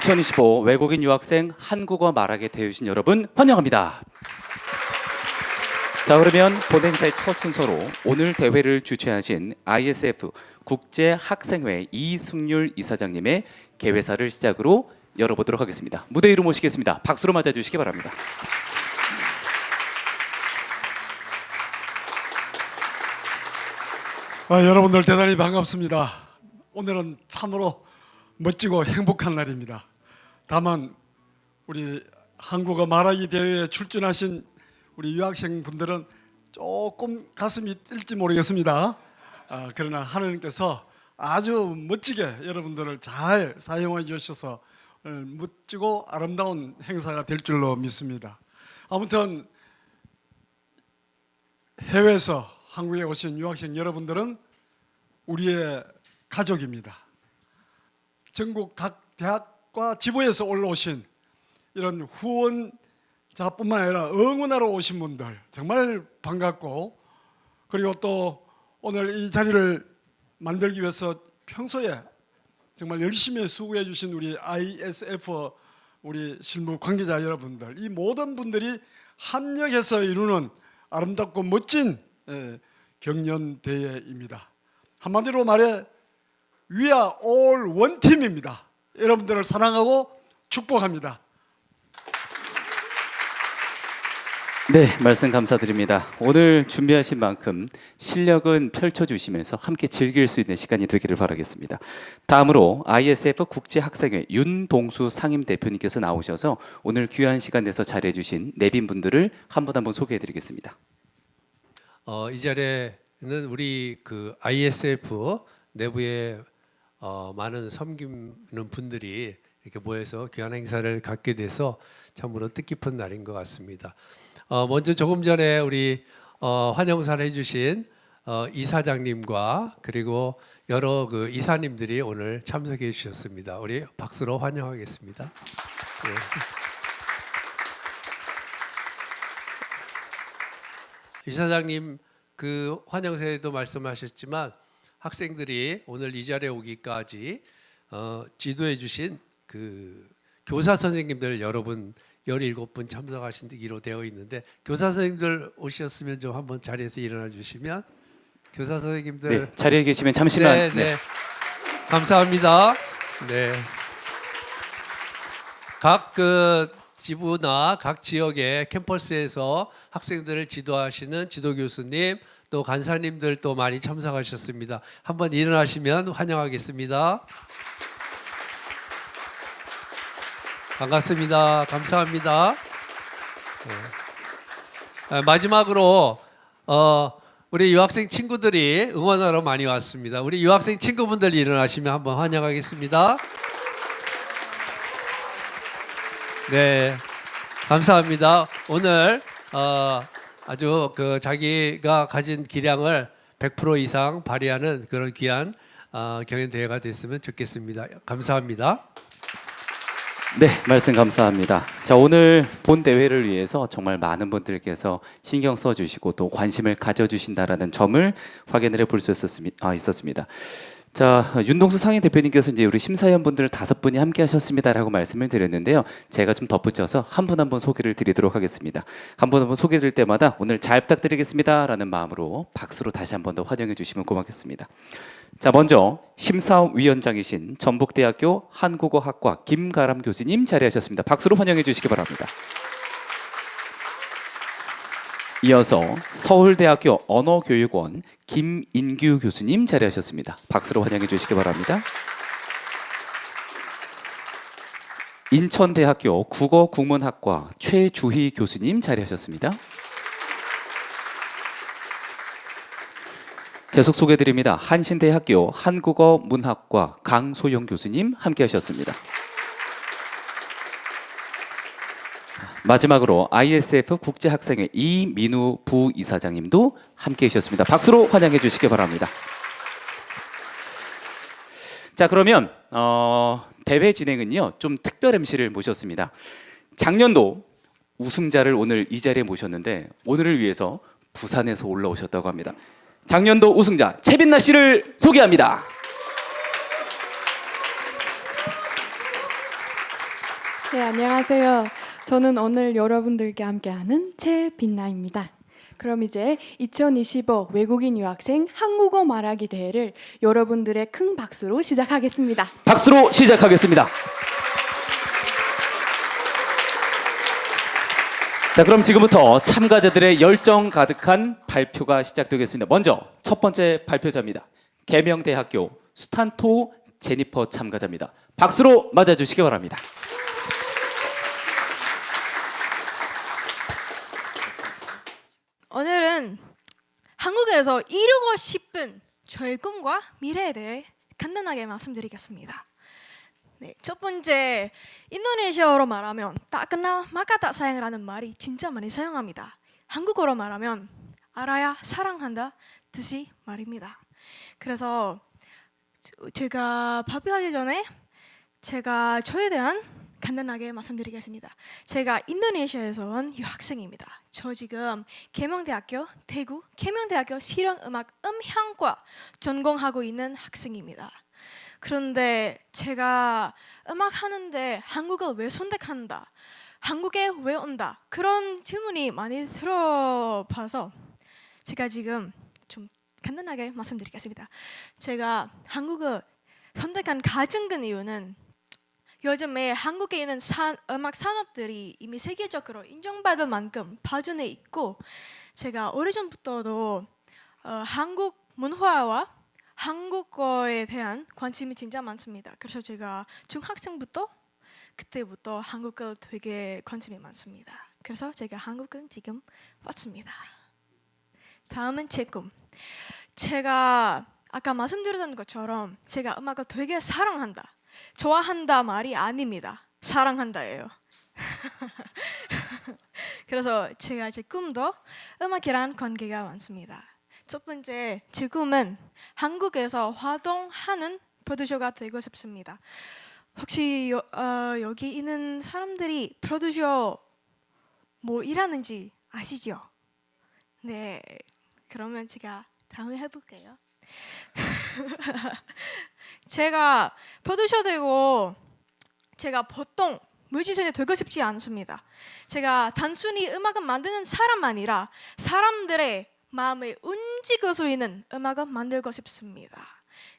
2025 외국인 유학생 한국어 말하기 대회 오신 여러분 환영합니다. 자, 그러면 본 행사의 첫 순서로 오늘 대회를 주최하신 ISF 국제학생회 이승률 이사장님의 개회사를 시작으로 열어보도록 하겠습니다. 무대 위로 모시겠습니다. 박수로 맞아주시기 바랍니다. 여러분들 대단히 반갑습니다. 오늘은 참으로 멋지고 행복한 날입니다. 다만 우리 한국어 말하기 대회에 출전하신 우리 유학생 분들은 조금 가슴이 뛸지 모르겠습니다. 그러나 하느님께서 아주 멋지게 여러분들을 잘 사용해 주셔서 멋지고 아름다운 행사가 될 줄로 믿습니다. 아무튼 해외에서 한국에 오신 유학생 여러분들은 우리의 가족입니다. 전국 각 대학과 지부에서 올라오신 이런 후원자뿐만 아니라 응원하러 오신 분들 정말 반갑고, 그리고 또 오늘 이 자리를 만들기 위해서 평소에 정말 열심히 수고해 주신 우리 ISF 우리 실무 관계자 여러분들, 이 모든 분들이 합력해서 이루는 아름답고 멋진 경연대회입니다. 한마디로 말해 We are all one team입니다. 여러분들을 사랑하고 축복합니다. 네, 말씀 감사드립니다. 오늘 준비하신 만큼 실력은 펼쳐주시면서 함께 즐길 수 있는 시간이 되기를 바라겠습니다. 다음으로 ISF 국제학생회 윤동수 상임대표님께서 나오셔서 오늘 귀한 시간 내서 자리해 주신 내빈분들을 한 분 한 분 소개해드리겠습니다. 이 자리에는 우리 그 ISF 내부에 많은 섬기는 분들이 이렇게 모여서 귀한 행사를 갖게 돼서 참으로 뜻깊은 날인 것 같습니다. 먼저 조금 전에 우리 환영사를 해주신 이사장님과 그리고 여러 그 이사님들이 오늘 참석해 주셨습니다. 우리 박수로 환영하겠습니다. 네. 이사장님 그 환영사에도 말씀하셨지만 학생들이 오늘 이 자리에 오기까지 지도해 주신 그 교사 선생님들 여러분 17분 참석하시기로 되어 있는데, 교사 선생님들 오셨으면 좀 한번 자리에서 일어나 주시면. 교사 선생님들 네, 자리에 계시면 잠시만. 네, 네. 감사합니다. 네. 각 그 지부나 각 지역의 캠퍼스에서 학생들을 지도하시는 지도 교수님, 또 간사님들 또 많이 참석하셨습니다. 한번 일어나시면 환영하겠습니다. 반갑습니다. 감사합니다. 네. 마지막으로 우리 유학생 친구들이 응원하러 많이 왔습니다. 우리 유학생 친구분들 일어나시면 한번 환영하겠습니다. 네, 감사합니다. 오늘 아주 그 자기가 가진 기량을 100% 이상 발휘하는 그런 귀한 경연 대회가 됐으면 좋겠습니다. 감사합니다. 네, 말씀 감사합니다. 자, 오늘 본 대회를 위해서 정말 많은 분들께서 신경 써주시고 또 관심을 가져주신다라는 점을 확인을 해볼 수 있었습니다. 자, 윤동수 상임 대표님께서 이제 우리 심사위원분들 5분이 함께 하셨습니다라고 말씀을 드렸는데요. 제가 좀 덧붙여서 한 분 한 분 소개를 드리도록 하겠습니다. 한 분 한 분 소개 드릴 때마다 오늘 잘 부탁드리겠습니다라는 마음으로 박수로 다시 한 번 더 환영해 주시면 고맙겠습니다. 자, 먼저 심사위원장이신 전북대학교 한국어학과 김가람 교수님 자리하셨습니다. 박수로 환영해 주시기 바랍니다. 이어서 서울대학교 언어교육원 김인규 교수님 자리하셨습니다. 박수로 환영해 주시기 바랍니다. 인천대학교 국어국문학과 최주희 교수님 자리하셨습니다. 계속 소개드립니다. 한신대학교 한국어문학과 강소영 교수님 함께 하셨습니다. 마지막으로 ISF 국제학생회 이민우 부이사장님도 함께 하셨습니다. 박수로 환영해 주시기 바랍니다. 자, 그러면 대회 진행은요, 좀 특별 MC를 모셨습니다. 작년도 우승자를 오늘 이 자리에 모셨는데 오늘을 위해서 부산에서 올라오셨다고 합니다. 작년도 우승자 최빈나 씨를 소개합니다. 네, 안녕하세요. 저는 오늘 여러분들께 함께하는 최빛나입니다. 그럼 이제 2025 외국인 유학생 한국어 말하기 대회를 여러분들의 큰 박수로 시작하겠습니다. 박수로 시작하겠습니다. 자, 그럼 지금부터 참가자들의 열정 가득한 발표가 시작되겠습니다. 먼저 첫 번째 발표자입니다. 계명대학교 수탄토 제니퍼 참가자입니다. 박수로 맞아주시기 바랍니다. 오늘은 한국에서 이루고 싶은 저의 꿈과 미래에 대해 간단하게 말씀드리겠습니다. 네, 첫 번째, 인도네시아어로 말하면 따끈나 마카타 사양이라는 말이 진짜 많이 사용합니다. 한국어로 말하면 알아야 사랑한다 뜻이 말입니다. 그래서 제가 발표하기 전에 제가 저에 대한 간단하게 말씀드리겠습니다. 제가 인도네시아에서 온 유학생입니다. 저 지금 계명대학교 대구 계명대학교 실용음악 음향과 전공하고 있는 학생입니다. 그런데 제가 음악 하는데 한국을 왜 선택한다, 한국에 왜 온다, 그런 질문이 많이 들어봐서 제가 지금 좀 간단하게 말씀드리겠습니다. 제가 한국을 선택한 가장 큰 이유는 요즘에 한국에 있는 음악 산업들이 이미 세계적으로 인정받을 만큼 발전해 있고, 제가 오래전부터도 한국 문화와 한국어에 대한 관심이 진짜 많습니다. 그래서 제가 중학생부터 그때부터 한국어 되게 관심이 많습니다. 그래서 제가 한국은 지금 왔습니다. 다음은 제 꿈. 제가 아까 말씀드렸던 것처럼 제가 음악을 되게 사랑한다, 좋아한다 말이 아닙니다. 사랑한다예요. 그래서 제가 제 꿈도 음악이란 관계가 많습니다. 첫 번째, 제 꿈은 한국에서 활동하는 프로듀서가 되고 싶습니다. 혹시 여기 있는 사람들이 프로듀서 뭐 일하는지 아시죠? 네, 그러면 제가 다음에 해볼게요. 제가 프로듀서 되고 제가 보통 뮤지션이 되고 싶지 않습니다. 제가 단순히 음악을 만드는 사람 아니라 사람들의 마음을 움직일 수 있는 음악을 만들고 싶습니다.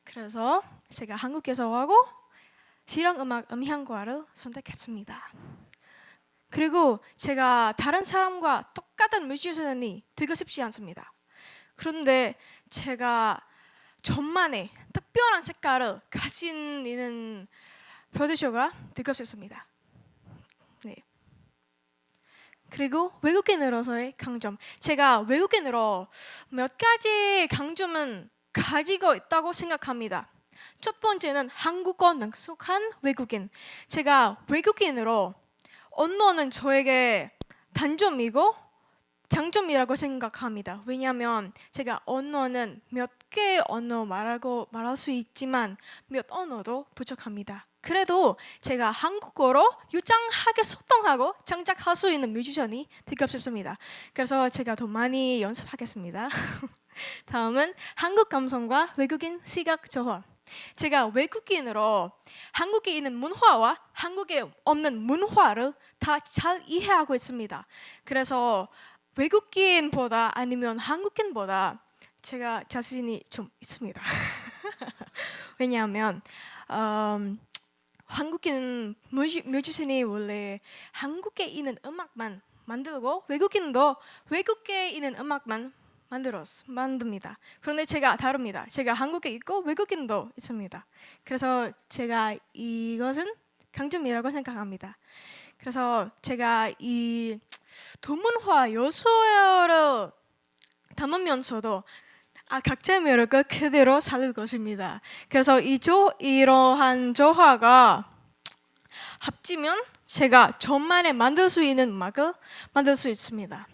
그래서 제가 한국에서 하고 실용음악 음향과를 선택했습니다. 그리고 제가 다른 사람과 똑같은 뮤지션이 되고 싶지 않습니다. 그런데 제가 저만의 특별한 색깔을 가진 있는 프로듀서가 되고 싶습니다. 네. 그리고 외국인으로서의 강점. 제가 외국인으로 몇 가지 강점은 가지고 있다고 생각합니다. 첫 번째는 한국어 능숙한 외국인. 제가 외국인으로 언어는 저에게 단점이고 장점이라고 생각합니다. 왜냐하면 제가 언어는 몇 개 언어 말할 수 있지만 몇 언어도 부족합니다. 그래도 제가 한국어로 유창하게 소통하고 창작할 수 있는 뮤지션이 되고 싶습니다. 그래서 제가 더 많이 연습하겠습니다. 다음은 한국 감성과 외국인 시각 조화. 제가 외국인으로 한국에 있는 문화와 한국에 없는 문화를 다 잘 이해하고 있습니다. 그래서 외국인보다 아니면 한국인보다 제가 자신이 좀 있습니다. 왜냐하면 한국인 뮤지션이 원래 한국에 있는 음악만 만들고 외국인도 외국에 있는 음악만 만듭니다. 그런데 제가 다릅니다. 제가 한국에 있고 외국인도 있습니다. 그래서 제가 이것은 강점이라고 생각합니다. 그래서 제가 이 도문화 요소를 담으면서도 각자의 매력을 그대로 살릴 것입니다. 그래서 이러한 조화가 합치면 제가 저만의 만들 수 있는 음악을 만들 수 있습니다.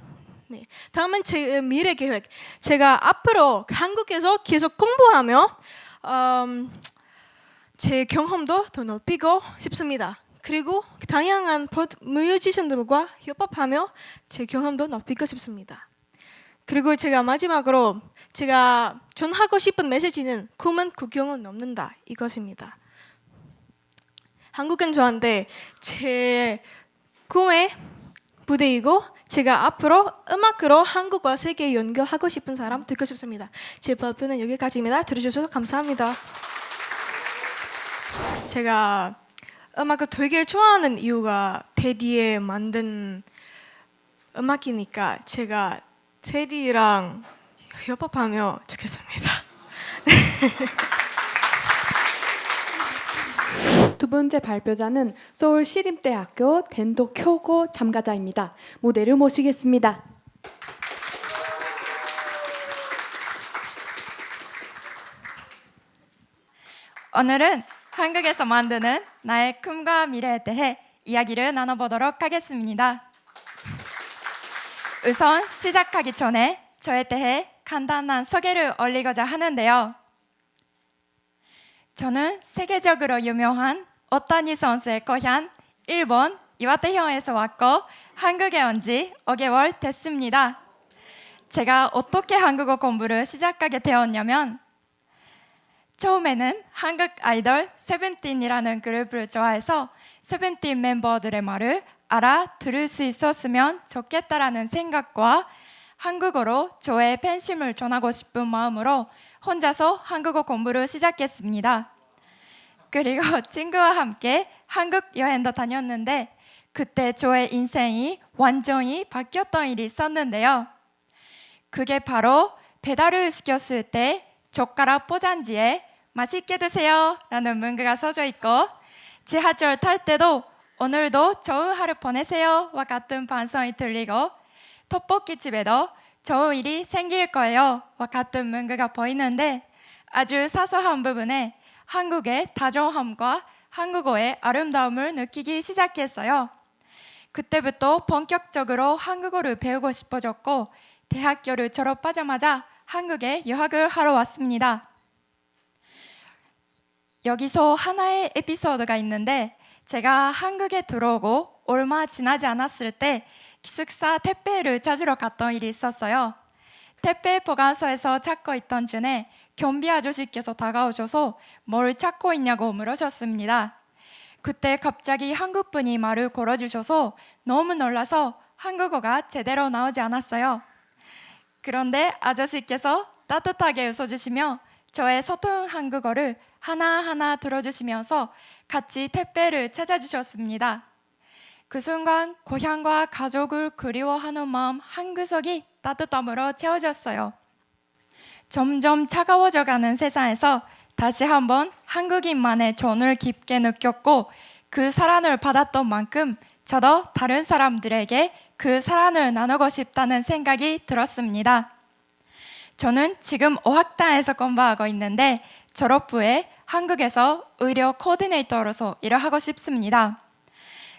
네. 다음은 제 미래 계획. 제가 앞으로 한국에서 계속 공부하며 제 경험도 더 넓히고 싶습니다. 그리고 다양한 뮤지션들과 협업하며 제 경험도 넓히고 싶습니다. 그리고 제가 마지막으로 제가 전하고 싶은 메시지는 꿈은 국경을 넘는다, 이것입니다. 한국은 저한테 제 꿈의 무대이고 제가 앞으로 음악으로 한국과 세계 연결하고 싶은 사람 되고 싶습니다. 제 발표는 여기까지입니다. 들어주셔서 감사합니다. 제가 음악을 되게 좋아하는 이유가 테디에 만든 음악이니까 제가 테디랑 협업하며 좋겠습니다. 두 번째 발표자는 서울 시립대학교 덴도 쿄고 참가자입니다. 무대를 모시겠습니다. 오늘은 한국에서 만드는 나의 꿈과 미래에 대해 이야기를 나눠보도록 하겠습니다. 우선 시작하기 전에 저에 대해 간단한 소개를 올리고자 하는데요. 저는 세계적으로 유명한 오타니 선수의 고향 일본 이와테현에서 왔고 한국에 온 지 5개월 됐습니다. 제가 어떻게 한국어 공부를 시작하게 되었냐면 처음에는 한국 아이돌 세븐틴이라는 그룹을 좋아해서 세븐틴 멤버들의 말을 알아들을 수 있었으면 좋겠다라는 생각과 한국어로 저의 팬심을 전하고 싶은 마음으로 혼자서 한국어 공부를 시작했습니다. 그리고 친구와 함께 한국 여행도 다녔는데 그때 저의 인생이 완전히 바뀌었던 일이 있었는데요. 그게 바로 배달을 시켰을 때 젓가락 포장지에 맛있게 드세요 라는 문구가 써져 있고 지하철 탈 때도 오늘도 좋은 하루 보내세요와 같은 반성이 들리고 떡볶이집에도 좋은 일이 생길 거예요 와 같은 문구가 보이는데 아주 사소한 부분에 한국의 다정함과 한국어의 아름다움을 느끼기 시작했어요. 그때부터 본격적으로 한국어를 배우고 싶어졌고 대학교를 졸업하자마자 한국에 유학을 하러 왔습니다. 여기서 하나의 에피소드가 있는데 제가 한국에 들어오고 얼마 지나지 않았을 때 기숙사 택배를 찾으러 갔던 일이 있었어요. 택배 보관소에서 찾고 있던 중에 경비 아저씨께서 다가오셔서 뭘 찾고 있냐고 물으셨습니다. 그때 갑자기 한국분이 말을 걸어주셔서 너무 놀라서 한국어가 제대로 나오지 않았어요. 그런데 아저씨께서 따뜻하게 웃어주시며 저의 서툰 한국어를 하나하나 들어주시면서 같이 택배를 찾아주셨습니다. 그 순간 고향과 가족을 그리워하는 마음 한구석이 따뜻함으로 채워졌어요. 점점 차가워져가는 세상에서 다시 한번 한국인만의 정을 깊게 느꼈고 그 사랑을 받았던 만큼 저도 다른 사람들에게 그 사랑을 나누고 싶다는 생각이 들었습니다. 저는 지금 어학당에서 공부하고 있는데 졸업 후에 한국에서 의료 코디네이터로서 일을 하고 싶습니다.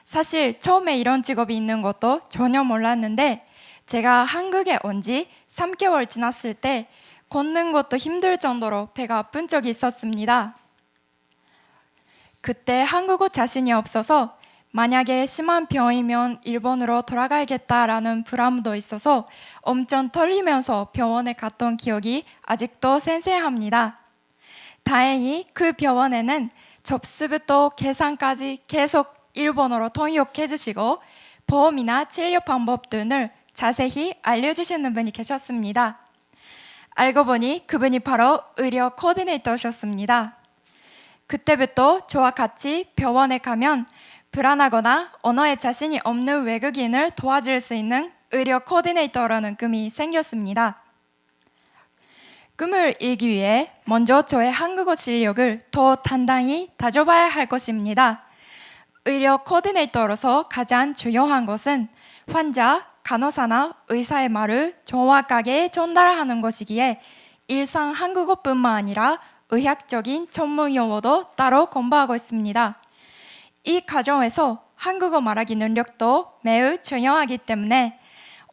사실 처음에 이런 직업이 있는 것도 전혀 몰랐는데 제가 한국에 온 지 3개월 지났을 때 걷는 것도 힘들 정도로 배가 아픈 적이 있었습니다. 그때 한국어 자신이 없어서 만약에 심한 병이면 일본으로 돌아가야겠다라는 불안도 있어서 엄청 떨리면서 병원에 갔던 기억이 아직도 생생합니다. 다행히 그 병원에는 접수부터 계산까지 계속 일본어로 통역해 주시고 보험이나 치료 방법 등을 자세히 알려주시는 분이 계셨습니다. 알고 보니 그분이 바로 의료 코디네이터셨습니다. 그때부터 저와 같이 병원에 가면 불안하거나 언어에 자신이 없는 외국인을 도와줄 수 있는 의료 코디네이터라는 꿈이 생겼습니다. 꿈을 이루기 위해 먼저 저의 한국어 실력을 더 단단히 다져봐야 할 것입니다. 의료 코디네이터로서 가장 중요한 것은 환자, 간호사나 의사의 말을 정확하게 전달하는 것이기에 일상 한국어뿐만 아니라 의학적인 전문 용어도 따로 공부하고 있습니다. 이 과정에서 한국어 말하기 능력도 매우 중요하기 때문에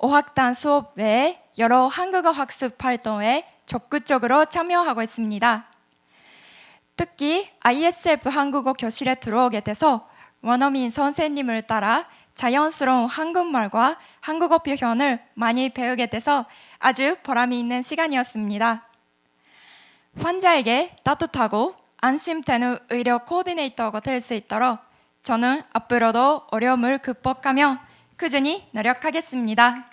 어학당 수업 외에 여러 한국어 학습 활동에 적극적으로 참여하고 있습니다. 특히 ISF 한국어 교실에 들어오게 돼서 원어민 선생님을 따라 자연스러운 한국말과 한국어 표현을 많이 배우게 돼서 아주 보람이 있는 시간이었습니다. 환자에게 따뜻하고 안심되는 의료 코디네이터가 될 수 있도록 저는 앞으로도 어려움을 극복하며 꾸준히 노력하겠습니다.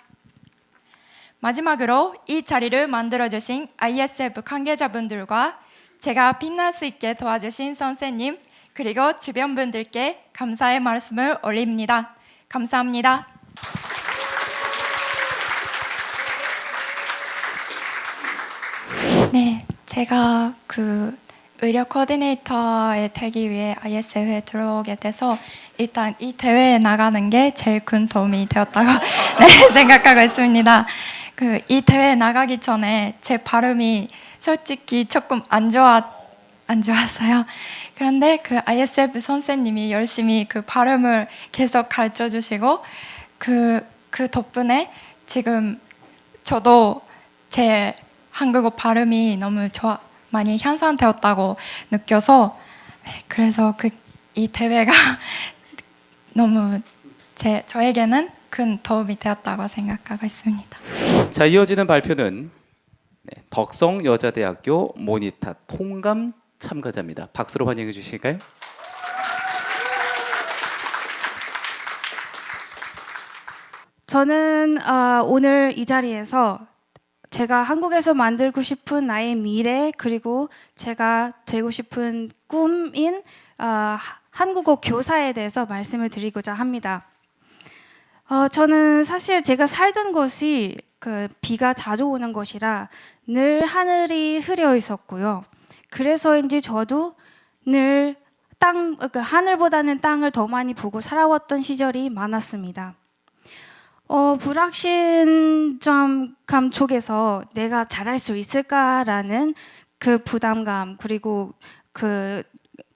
마지막으로 이 자리를 만들어주신 ISF 관계자분들과 제가 빛날 수 있게 도와주신 선생님 그리고 주변 분들께 감사의 말씀을 올립니다. 감사합니다. 네, 제가 의료 코디네이터에 되기 위해 ISF에 들어오게 돼서 일단 이 대회에 나가는 게 제일 큰 도움이 되었다고 네, 생각하고 있습니다. 이 대회에 나가기 전에 제 발음이 솔직히 조금 안 좋았어요. 그런데 ISF 선생님이 열심히 발음을 계속 가르쳐 주시고 그 덕분에 지금 저도 제 한국어 발음이 너무 많이 향상되었다고 느껴서 그래서 이 대회가 너무 저에게는 큰 도움이 되었다고 생각하고 있습니다. 자, 이어지는 발표는 덕성여자대학교 모니타 통감 참가자입니다. 박수로 환영해 주실까요? 저는 오늘 이 자리에서 제가 한국에서 만들고 싶은 나의 미래 그리고 제가 되고 싶은 꿈인 한국어 교사에 대해서 말씀을 드리고자 합니다. 저는 사실 제가 살던 곳이 비가 자주 오는 곳이라 늘 하늘이 흐려 있었고요. 그래서인지 저도 늘 하늘보다는 땅을 더 많이 보고 살아왔던 시절이 많았습니다. 불확신감 속에서 내가 잘할 수 있을까라는 그 부담감 그리고 그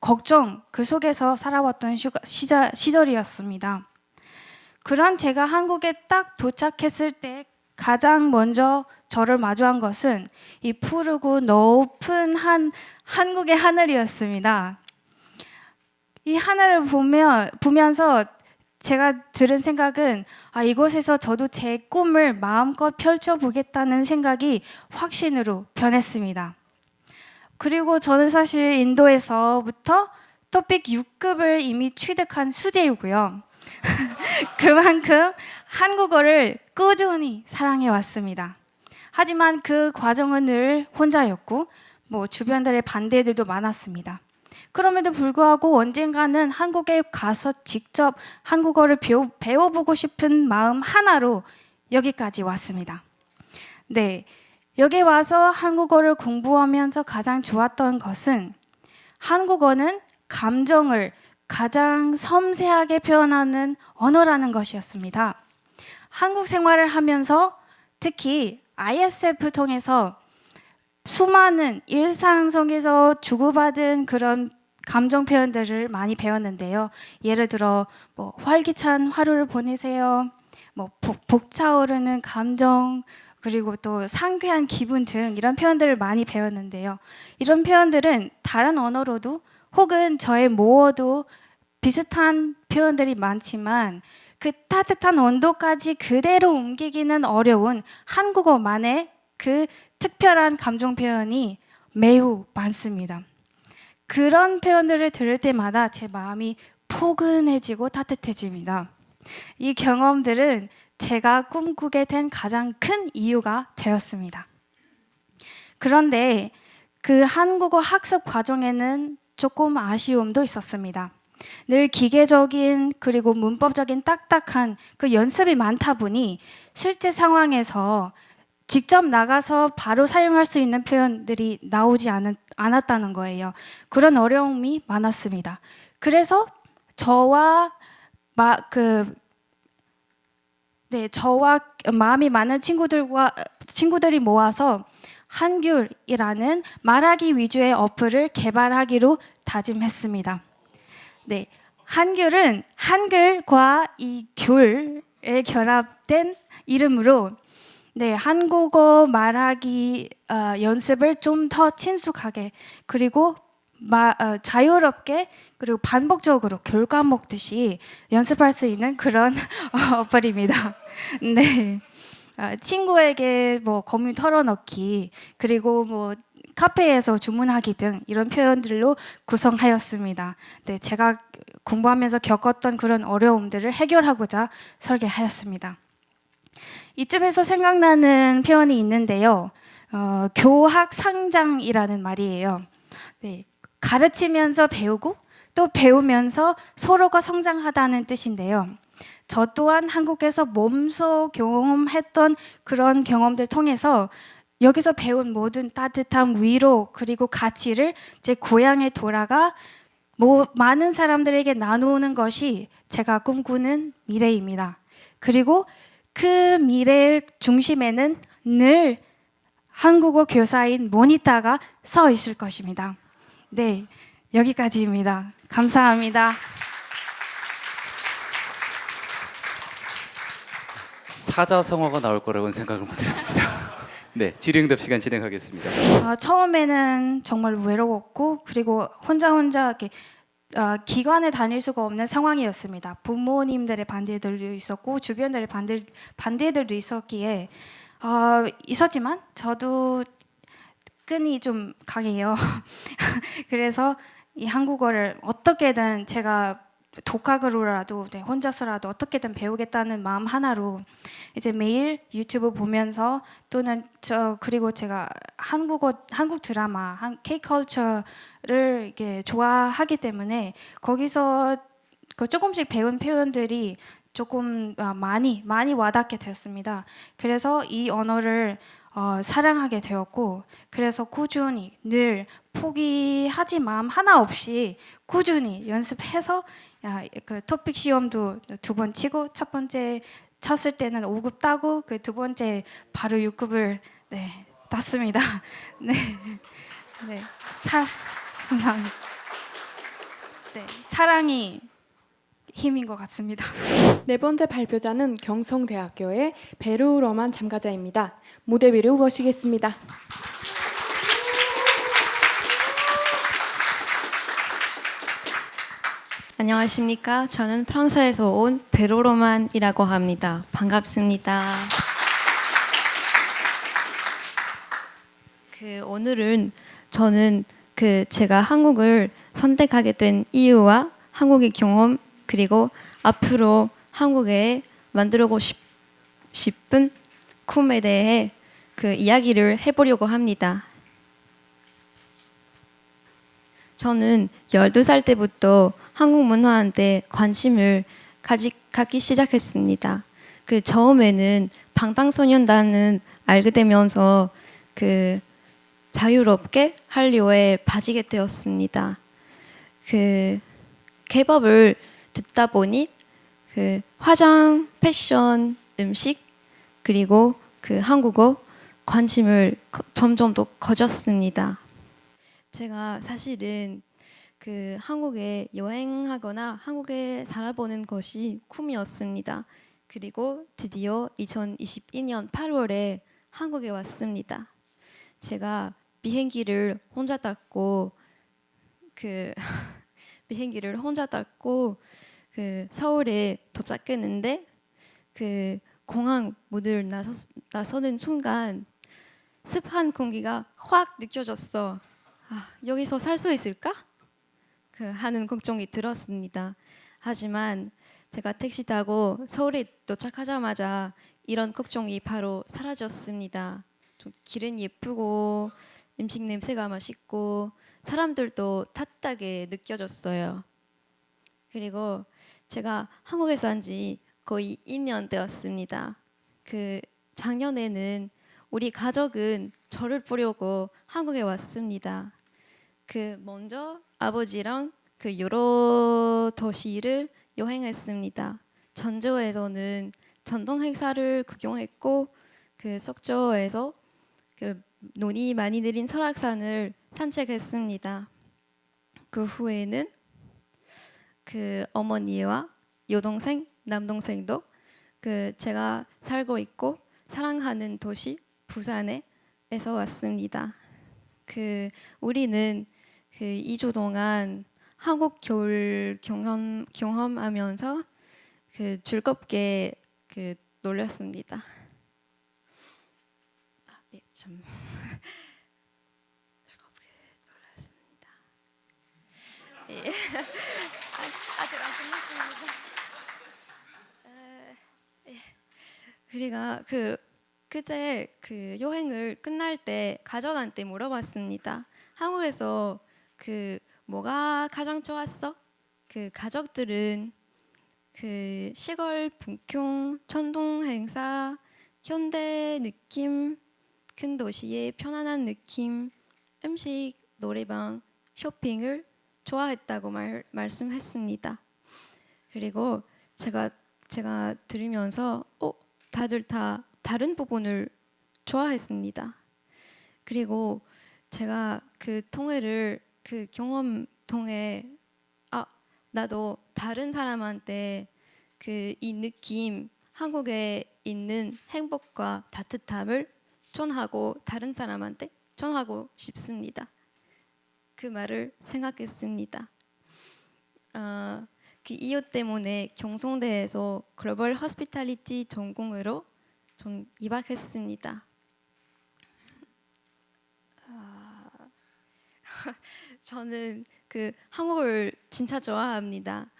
걱정 속에서 살아왔던 시절이었습니다. 그런 제가 한국에 딱 도착했을 때 가장 먼저 저를 마주한 것은 이 푸르고 높은 한국의 하늘이었습니다. 이 하늘을 보면서 제가 들은 생각은 이곳에서 저도 제 꿈을 마음껏 펼쳐보겠다는 생각이 확신으로 변했습니다. 그리고 저는 사실 인도에서부터 토픽 6급을 이미 취득한 수재이고요. 그만큼 한국어를 꾸준히 사랑해 왔습니다. 하지만 그 과정은 늘 혼자였고 주변들의 반대들도 많았습니다. 그럼에도 불구하고 언젠가는 한국에 가서 직접 한국어를 배워보고 싶은 마음 하나로 여기까지 왔습니다. 네, 여기 와서 한국어를 공부하면서 가장 좋았던 것은 한국어는 감정을 가장 섬세하게 표현하는 언어라는 것이었습니다. 한국 생활을 하면서 특히 ISF 통해서 수많은 일상 속에서 주고받은 그런 감정 표현들을 많이 배웠는데요. 예를 들어 활기찬 하루를 보내세요. 벅차오르는 감정 그리고 또 상쾌한 기분 등 이런 표현들을 많이 배웠는데요. 이런 표현들은 다른 언어로도 혹은 저의 모어도 비슷한 표현들이 많지만 그 따뜻한 온도까지 그대로 옮기기는 어려운 한국어만의 그 특별한 감정 표현이 매우 많습니다. 그런 표현들을 들을 때마다 제 마음이 포근해지고 따뜻해집니다. 이 경험들은 제가 꿈꾸게 된 가장 큰 이유가 되었습니다. 그런데 그 한국어 학습 과정에는 조금 아쉬움도 있었습니다. 늘 기계적인 그리고 문법적인 딱딱한 그 연습이 많다 보니 실제 상황에서 직접 나가서 바로 사용할 수 있는 표현들이 나오지 않았다는 거예요. 그런 어려움이 많았습니다. 그래서 저와 마음이 많은 친구들이 모아서 한귤이라는 말하기 위주의 어플을 개발하기로 다짐했습니다. 네, 한귤은 한글과 이 귤에 결합된 이름으로 한국어 말하기 연습을 좀 더 친숙하게 그리고 자유롭게 그리고 반복적으로 귤 까먹듯이 연습할 수 있는 그런 어플입니다. 네, 친구에게 고민 털어넣기 그리고 카페에서 주문하기 등 이런 표현들로 구성하였습니다. 네, 제가 공부하면서 겪었던 그런 어려움들을 해결하고자 설계하였습니다. 이쯤에서 생각나는 표현이 있는데요. 교학상장이라는 말이에요. 네, 가르치면서 배우고 또 배우면서 서로가 성장하다는 뜻인데요. 저 또한 한국에서 몸소 경험했던 그런 경험들 통해서 여기서 배운 모든 따뜻한 위로 그리고 가치를 제 고향에 돌아가 많은 사람들에게 나누는 것이 제가 꿈꾸는 미래입니다. 그리고 그 미래의 중심에는 늘 한국어 교사인 모니타가 서 있을 것입니다. 네, 여기까지입니다. 감사합니다. 사자성어가 나올 거라고는 생각을 못했습니다. 네, 질의응답 시간 진행하겠습니다. 처음에는 정말 외로웠고 그리고 혼자 이렇게 기관에 다닐 수가 없는 상황이었습니다. 부모님들의 반대들도 있었고 주변들의 반대들도 있었기에 있었지만 저도 끈이 좀 강해요. 그래서 이 한국어를 어떻게든 제가 독학으로라도 혼자서라도 어떻게든 배우겠다는 마음 하나로 이제 매일 유튜브 보면서 또는 그리고 제가 한국 드라마, K-컬처를 이렇게 좋아하기 때문에 거기서 조금씩 배운 표현들이 조금 많이 와닿게 되었습니다. 그래서 이 언어를 사랑하게 되었고 그래서 꾸준히 늘 포기하지 마음 하나 없이 꾸준히 연습해서 그 토픽 시험도 2번 치고 첫 번째 쳤을 때는 5급 따고 그 두 번째 바로 6급을 땄습니다. 네, 감사합니다. 네, 사랑이 힘인 것 같습니다. 네 번째 발표자는 경성대학교의 베르우러만 참가자입니다. 무대 위로 모시겠습니다. 안녕하십니까. 저는 프랑스에서 온 베르우러만이라고 합니다. 반갑습니다. 오늘은 저는 제가 한국을 선택하게 된 이유와 한국의 경험 그리고 앞으로 한국에 만들고 싶은 꿈에 대해 이야기를 해보려고 합니다. 저는 12살 때부터 한국 문화한테 관심을 갖기 시작했습니다. 처음에는 방탄소년단을 알게 되면서 자유롭게 한류에 빠지게 되었습니다. K-팝을 듣다 보니 화장, 패션, 음식 그리고 한국어 관심을 점점 더 커졌습니다. 제가 사실은 한국에 여행하거나 한국에 살아보는 것이 꿈이었습니다. 그리고 드디어 2022년 8월에 한국에 왔습니다. 제가 비행기를 혼자 탔고 서울에 도착했는데 공항 문을 나서는 순간 습한 공기가 확 느껴졌어. 여기서 살 수 있을까? 하는 걱정이 들었습니다. 하지만 제가 택시 타고 서울에 도착하자마자 이런 걱정이 바로 사라졌습니다. 좀 길은 예쁘고 음식 냄새가 맛있고 사람들도 따뜻하게 느껴졌어요. 그리고 제가 한국에 산 지 거의 2년 되었습니다. 작년에는 우리 가족은 저를 보려고 한국에 왔습니다. 먼저 아버지랑 여러 도시를 여행했습니다. 전주에서는 전통 행사를 구경했고 속초에서 눈이 많이 내린 설악산을 산책했습니다. 그 후에는 어머니와 여동생, 남동생도 제가 살고 있고 사랑하는 도시 부산에서 왔습니다. 우리는 2주 동안 한국 겨울 경험하면서 즐겁게 놀렸습니다. 예. 아직 안 끝났습니다. 예. 그리고 그제 그 여행을 끝날 때 가족한테 물어봤습니다. 한국에서 뭐가 가장 좋았어? 그 가족들은 그 시골 분교, 전통 행사, 현대 느낌, 큰 도시의 편안한 느낌, 음식, 노래방, 쇼핑을 좋아했다고 말씀했습니다. 그리고 제가 들으면서 다들 다 다른 부분을 좋아했습니다. 그리고 제가 그 경험 통해 나도 다른 사람한테 이 느낌, 한국에 있는 행복과 따뜻함을 전하고 다른 사람한테 전하고 싶습니다. 그 말을 생각했습니다. 그 이유 때문에 경성대에서 글로벌 호스피탈리티 전공으로 전 입학했습니다. 저는 한국을 진짜 좋아합니다.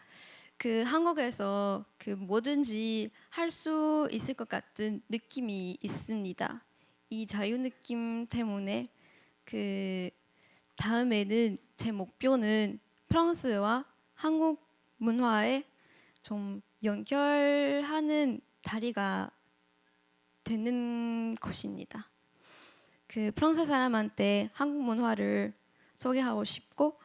한국에서 뭐든지 할 수 있을 것 같은 느낌이 있습니다. 이 자유 느낌 때문에 다음에는 제 목표는 프랑스와 한국 문화에 좀 연결하는 다리가 되는 것입니다. 프랑스 사람한테 한국 문화를 소개하고 싶고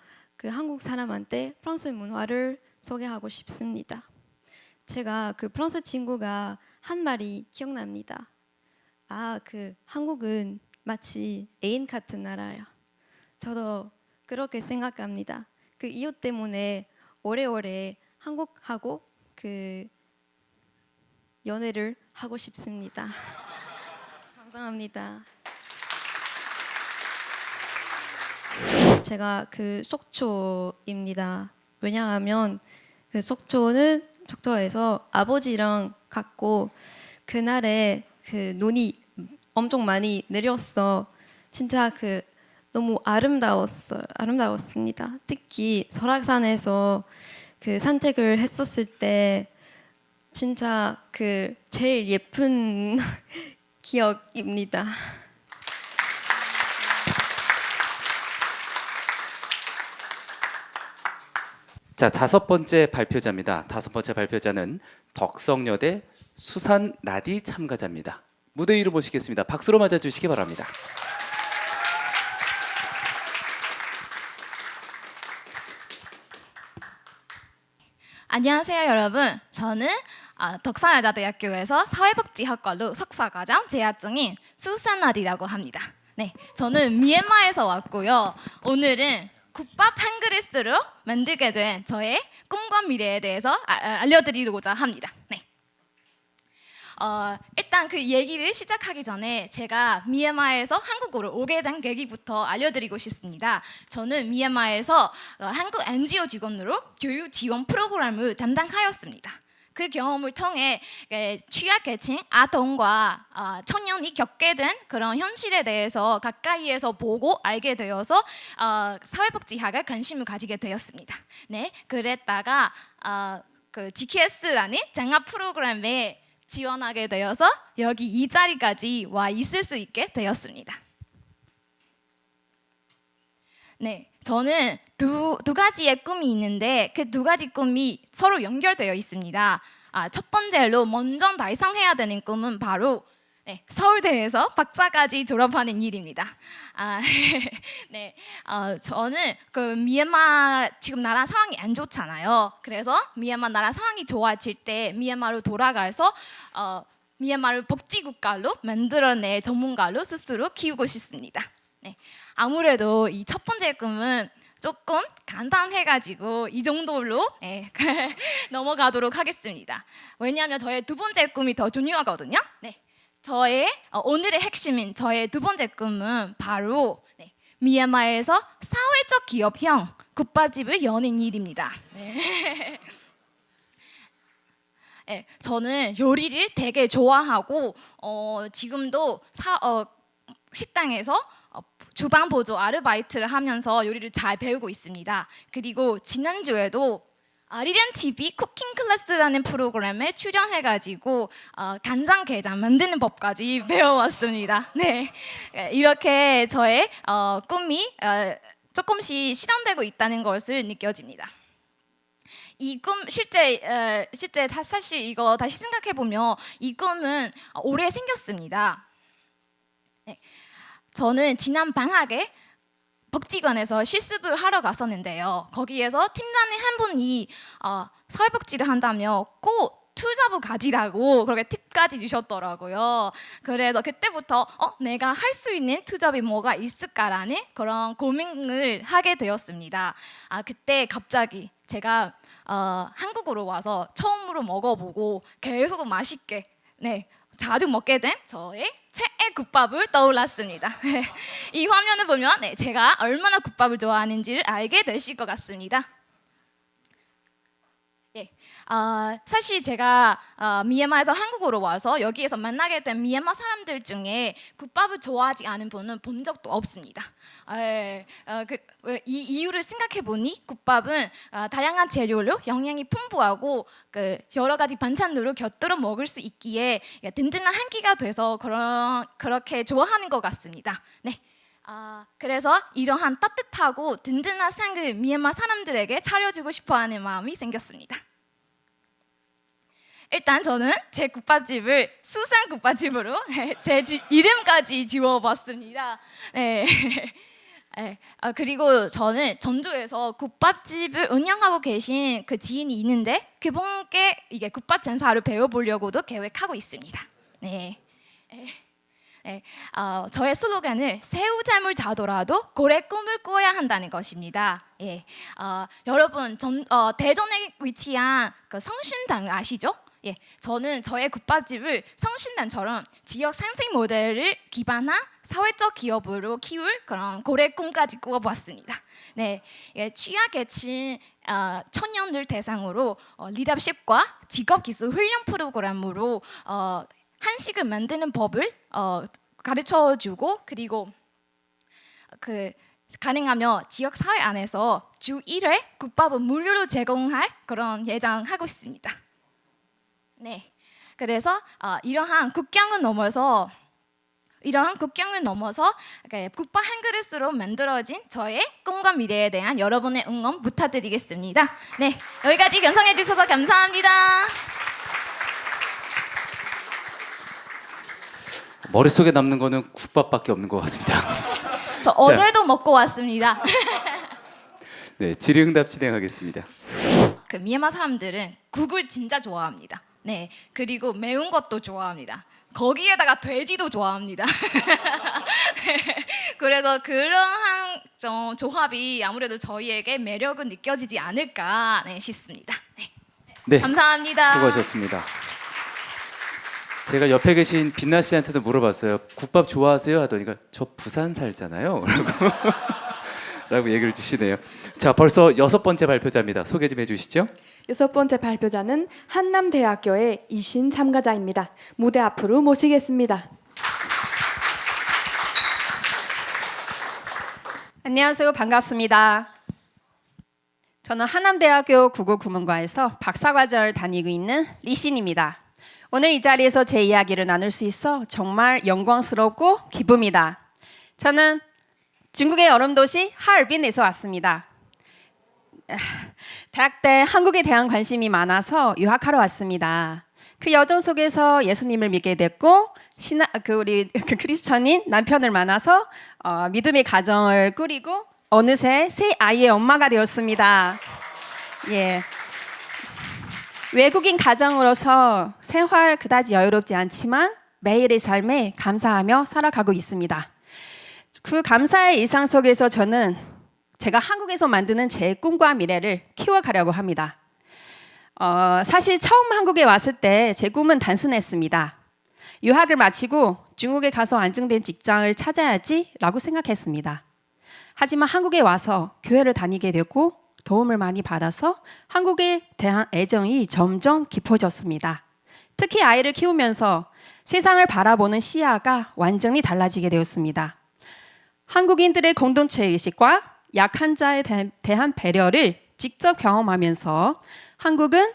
한국 사람한테 프랑스 문화를 소개하고 싶습니다. 제가 프랑스 친구가 한 말이 기억납니다. 한국은 마치 애인 같은 나라야. 저도 그렇게 생각합니다. 그 이유 때문에 오래오래 한국하고 연애를 하고 싶습니다. 감사합니다. 제가 속초입니다. 왜냐하면 속초에서 아버지랑 갔고 그날에 눈이 엄청 많이 내렸어. 진짜 너무 아름다웠습니다. 특히 설악산에서 산책을 했었을 때 진짜 제일 예쁜 기억입니다. 자, 5번째 발표자입니다. 5번째 발표자는 덕성여대 수산 나디 참가자입니다. 무대 위로 모시겠습니다. 박수로 맞아주시기 바랍니다. 안녕하세요, 여러분. 저는 덕성여자대학교에서 사회복지학과로 석사과정 재학 중인 수산나디라고 합니다. 네, 저는 미얀마에서 왔고요. 오늘은 국밥 한 그릇으로 만들게 된 저의 꿈과 미래에 대해서 알려드리고자 합니다. 네. 일단 얘기를 시작하기 전에 제가 미얀마에서 한국으로 오게 된 계기부터 알려드리고 싶습니다. 저는 미얀마에서 한국 NGO 직원으로 교육 지원 프로그램을 담당하였습니다. 그 경험을 통해 취약계층 아동과 청년이 겪게 된 그런 현실에 대해서 가까이에서 보고 알게 되어서 사회복지학에 관심을 가지게 되었습니다. 네, 그랬다가 GKS라는 장학 프로그램에 지원하게 되어서 여기 이 자리까지 와 있을 수 있게 되었습니다. 네, 저는 두 가지의 꿈이 있는데 그 두 가지 꿈이 서로 연결되어 있습니다. 첫 번째로 먼저 달성해야 되는 꿈은 바로 서울대에서 박사까지 졸업하는 일입니다. 네, 저는 미얀마 지금 나라 상황이 안 좋잖아요. 그래서 미얀마 나라 상황이 좋아질 때 미얀마로 돌아가서 미얀마를 복지국가로 만들어낼 전문가로 스스로 키우고 싶습니다. 네, 아무래도 이 첫 번째 꿈은 조금 간단해가지고 이 정도로 넘어가도록 하겠습니다. 왜냐하면 저의 두 번째 꿈이 더 중요하거든요. 네, 저의 오늘의 핵심인 저의 두 번째 꿈은 바로 미얀마에서 사회적 기업형 국밥집을 여는 일입니다. 네. 네, 저는 요리를 되게 좋아하고 지금도 식당에서 주방 보조 아르바이트를 하면서 요리를 잘 배우고 있습니다. 그리고 지난주에도 아리랑 TV 쿠킹 클래스라는 프로그램에 출연해가지고 간장게장 만드는 법까지 배워왔습니다. 네, 이렇게 저의 꿈이 조금씩 실현되고 있다는 것을 느껴집니다. 이 꿈 실제 사실 이거 다시 생각해 보면 이 꿈은 올해 생겼습니다. 네. 저는 지난 방학에 복지관에서 실습을 하러 갔었는데요. 거기에서 팀장님 한 분이 사회복지를 한다며 꼭 투잡을 가지라고 그렇게 팁까지 주셨더라고요. 그래서 그때부터 내가 할 수 있는 투잡이 뭐가 있을까라는 그런 고민을 하게 되었습니다. 그때 갑자기 제가 한국으로 와서 처음으로 먹어보고 계속 맛있게 자주 먹게 된 저의 최애 국밥을 떠올랐습니다. 이 화면을 보면 제가 얼마나 국밥을 좋아하는지를 알게 되실 것 같습니다. 사실 제가 미얀마에서 한국으로 와서 여기에서 만나게 된 미얀마 사람들 중에 국밥을 좋아하지 않은 분은 본 적도 없습니다. 이 이유를 생각해 보니 국밥은 다양한 재료로 영양이 풍부하고 여러 가지 반찬으로 곁들여 먹을 수 있기에 든든한 한 끼가 돼서 그렇게 좋아하는 것 같습니다. 네. 그래서 이러한 따뜻하고 든든한 상을 미얀마 사람들에게 차려주고 싶어하는 마음이 생겼습니다. 일단 저는 제 국밥집을 수산 국밥집으로 제 이름까지 지워봤습니다. 네. 그리고 저는 전주에서 국밥집을 운영하고 계신 그 지인이 있는데 그분께 이게 국밥 전사를 배워보려고도 계획하고 있습니다. 네. 저의 슬로건을 새우잠을 자더라도 고래 꿈을 꿔야 한다는 것입니다. 여러분 대전에 위치한 그 성신당 아시죠? 저는 저의 국밥집을 성신당처럼 지역 상생 모델을 기반한 사회적 기업으로 키울 그런 고래 꿈까지 꾸어봤습니다. 취약계층 청년들 대상으로 리더십과 직업기술 훈련 프로그램으로 한식을 만드는 법을 가르쳐주고 그리고 가능하면 지역 사회 안에서 주 1회 국밥을 무료로 제공할 그런 예정하고 있습니다. 네, 그래서 이러한 국경을 넘어서 국밥 한 그릇으로 만들어진 저의 꿈과 미래에 대한 여러분의 응원 부탁드리겠습니다. 네, 여기까지 경청해 주셔서 감사합니다. 머릿속에 남는 거는 국밥밖에 없는 것 같습니다. 저 어제도 먹고 왔습니다. 네, 질의응답 진행하겠습니다. 그 미얀마 사람들은 국을 진짜 좋아합니다. 네, 그리고 매운 것도 좋아합니다. 거기에다가 돼지도 좋아합니다. 그래서 그러한 조합이 아무래도 저희에게 매력은 느껴지지 않을까 싶습니다. 네, 감사합니다. 수고하셨습니다. 제가 옆에 계신 빛나 씨한테도 물어봤어요. 국밥 좋아하세요? 하더니 저 부산 살잖아요. 라고 얘기를 주시네요. 자, 벌써 6번째 발표자입니다. 소개 좀 해주시죠. 6번째 발표자는 한남대학교의 이신 참가자입니다. 무대 앞으로 모시겠습니다. 안녕하세요. 반갑습니다. 저는 한남대학교 국어국문과에서 박사과정을 다니고 있는 리신입니다. 오늘 이 자리에서 제 이야기를 나눌 수 있어 정말 영광스럽고 기쁩니다. 저는 중국의 얼음도시 하얼빈에서 왔습니다. 대학 때 한국에 대한 관심이 많아서 유학하러 왔습니다. 그 여정 속에서 예수님을 믿게 됐고 우리 크리스천인 남편을 만나서 믿음의 가정을 꾸리고 어느새 새 아이의 엄마가 되었습니다. 외국인 가정으로서 생활 그다지 여유롭지 않지만 매일의 삶에 감사하며 살아가고 있습니다. 그 감사의 일상 속에서 저는 제가 한국에서 만드는 제 꿈과 미래를 키워가려고 합니다. 사실 처음 한국에 왔을 때 제 꿈은 단순했습니다. 유학을 마치고 중국에 가서 안정된 직장을 찾아야지라고 생각했습니다. 하지만 한국에 와서 교회를 다니게 되고 도움을 많이 받아서 한국에 대한 애정이 점점 깊어졌습니다. 특히 아이를 키우면서 세상을 바라보는 시야가 완전히 달라지게 되었습니다. 한국인들의 공동체 의식과 약한 자에 대한 배려를 직접 경험하면서 한국은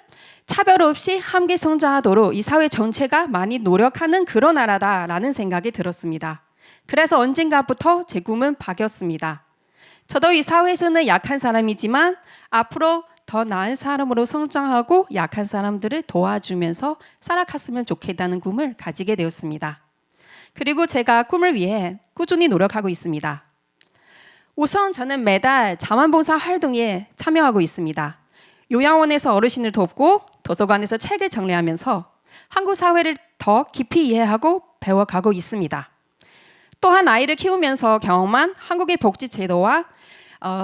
차별 없이 함께 성장하도록 이 사회 전체가 많이 노력하는 그런 나라다라는 생각이 들었습니다. 그래서 언젠가부터 제 꿈은 바뀌었습니다. 저도 이 사회에서는 약한 사람이지만 앞으로 더 나은 사람으로 성장하고 약한 사람들을 도와주면서 살아갔으면 좋겠다는 꿈을 가지게 되었습니다. 그리고 제가 꿈을 위해 꾸준히 노력하고 있습니다. 우선 저는 매달 자원봉사 활동에 참여하고 있습니다. 요양원에서 어르신을 돕고 도서관에서 책을 정리하면서 한국 사회를 더 깊이 이해하고 배워가고 있습니다. 또한 아이를 키우면서 경험한 한국의 복지 제도와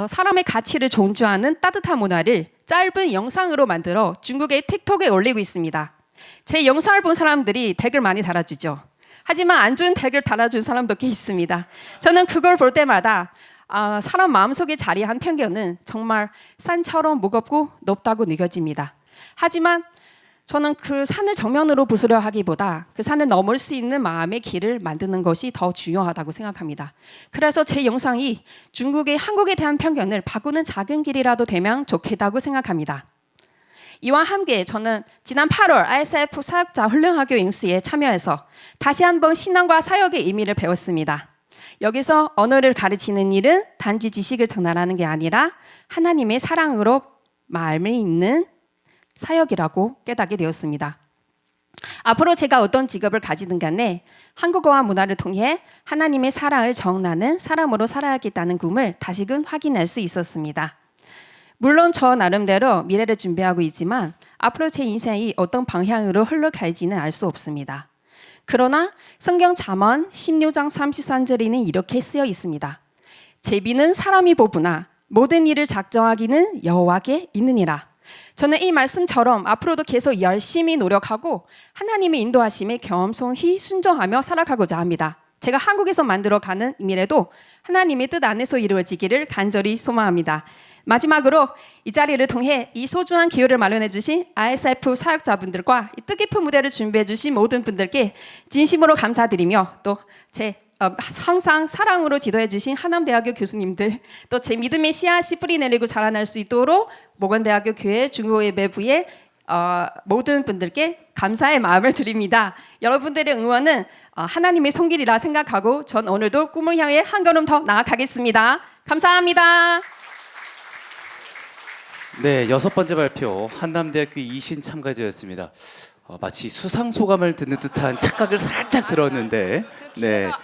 사람의 가치를 존중하는 따뜻한 문화를 짧은 영상으로 만들어 중국의 틱톡에 올리고 있습니다. 제 영상을 본 사람들이 댓글 많이 달아주죠. 하지만 안 좋은 댓글 달아준 사람도 꽤 있습니다. 저는 그걸 볼 때마다 사람 마음속에 자리한 편견은 정말 산처럼 무겁고 높다고 느껴집니다. 하지만 저는 그 산을 정면으로 부수려 하기보다 그 산을 넘을 수 있는 마음의 길을 만드는 것이 더 중요하다고 생각합니다. 그래서 제 영상이 중국의 한국에 대한 편견을 바꾸는 작은 길이라도 되면 좋겠다고 생각합니다. 이와 함께 저는 지난 8월 ISF 사역자 훈련학교 인수에 참여해서 다시 한번 신앙과 사역의 의미를 배웠습니다. 여기서 언어를 가르치는 일은 단지 지식을 전달하는 게 아니라 하나님의 사랑으로 마음을 잇는 사역이라고 깨닫게 되었습니다. 앞으로 제가 어떤 직업을 가지든 간에 한국어와 문화를 통해 하나님의 사랑을 전하는 사람으로 살아야겠다는 꿈을 다시금 확인할 수 있었습니다. 물론 저 나름대로 미래를 준비하고 있지만 앞으로 제 인생이 어떤 방향으로 흘러갈지는 알 수 없습니다. 그러나 성경 잠언 16장 33절에는 이렇게 쓰여 있습니다. 제비는 사람이 보구나 모든 일을 작정하기는 여호와께 있느니라. 저는 이 말씀처럼 앞으로도 계속 열심히 노력하고 하나님의 인도하심에 겸손히 순종하며 살아가고자 합니다. 제가 한국에서 만들어가는 미래도 하나님의 뜻 안에서 이루어지기를 간절히 소망합니다. 마지막으로 이 자리를 통해 이 소중한 기회를 마련해 주신 ISF 사역자분들과 이 뜻깊은 무대를 준비해 주신 모든 분들께 진심으로 감사드리며 또 제 항상 사랑으로 지도해 주신 하남대학교 교수님들 또 제 믿음의 씨앗이 뿌리 내리고 자라날 수 있도록 모건대학교 교회 중고예배부의 모든 분들께 감사의 마음을 드립니다. 여러분들의 응원은 하나님의 손길이라 생각하고 전 오늘도 꿈을 향해 한 걸음 더 나아가겠습니다. 감사합니다. 네, 6번째 발표 한남대학교 이신 참가자였습니다. 마치 수상 소감을 듣는 듯한 착각을 살짝 들었는데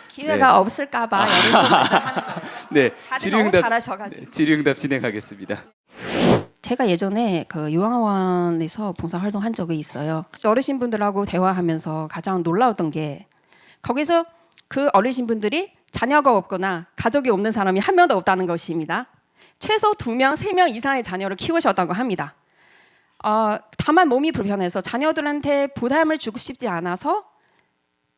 기회가 없을까봐 네, 다들 너무 잘하셔가지고. 질의응답 진행하겠습니다. 제가 예전에 그 요양원에서 봉사 활동한 적이 있어요. 어르신분들하고 대화하면서 가장 놀라웠던 게 거기서 그 어르신분들이 자녀가 없거나 가족이 없는 사람이 한 명도 없다는 것입니다. 최소 2명, 3명 이상의 자녀를 키우셨다고 합니다. 다만 몸이 불편해서 자녀들한테 부담을 주고 싶지 않아서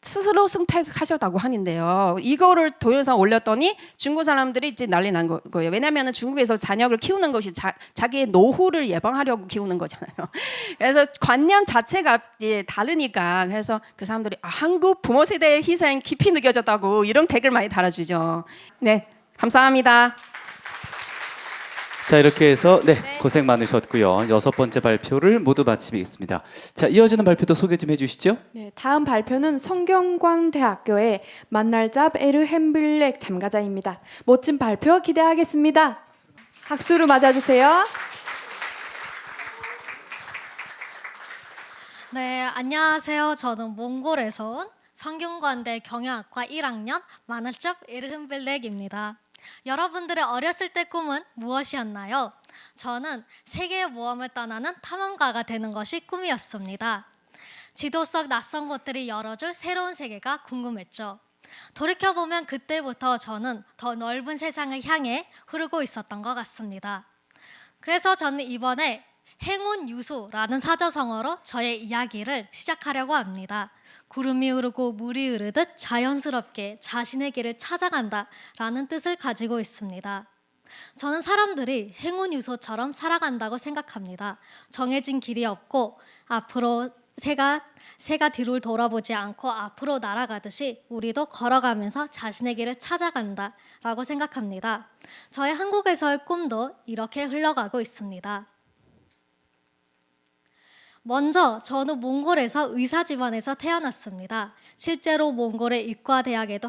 스스로 선택하셨다고 하는데요. 이거를 동영상 올렸더니 중국 사람들이 이제 난리 난 거예요. 왜냐하면 중국에서 자녀를 키우는 것이 자기의 노후를 예방하려고 키우는 거잖아요. 그래서 관념 자체가 다르니까 그래서 그 사람들이 한국 부모 세대의 희생 깊이 느껴졌다고 이런 댓글 많이 달아주죠. 네, 감사합니다. 자, 이렇게 해서 고생 많으셨고요. 6번째 발표를 모두 마치겠습니다. 자, 이어지는 발표도 소개 좀 해주시죠. 네, 다음 발표는 성균관대학교의 만날잡 에르헨블렉 참가자입니다. 멋진 발표 기대하겠습니다. 박수로 맞아주세요. 네, 안녕하세요. 저는 몽골에서 온 성균관대 경영학과 1학년 만날잡 에르헨블렉입니다. 여러분들의 어렸을 때 꿈은 무엇이었나요? 저는 세계의 모험을 떠나는 탐험가가 되는 것이 꿈이었습니다. 지도 속 낯선 곳들이 열어줄 새로운 세계가 궁금했죠. 돌이켜보면 그때부터 저는 더 넓은 세상을 향해 흐르고 있었던 것 같습니다. 그래서 저는 이번에 행운 유소라는 사자성어로 저의 이야기를 시작하려고 합니다. 구름이 흐르고 물이 흐르듯 자연스럽게 자신의 길을 찾아간다라는 뜻을 가지고 있습니다. 저는 사람들이 행운 유소처럼 살아간다고 생각합니다. 정해진 길이 없고 앞으로 새가 뒤를 돌아보지 않고 앞으로 날아가듯이 우리도 걸어가면서 자신의 길을 찾아간다라고 생각합니다. 저의 한국에서의 꿈도 이렇게 흘러가고 있습니다. 먼저 저는 몽골에서 의사 집안에서 태어났습니다. 실제로 몽골의 이과대학에도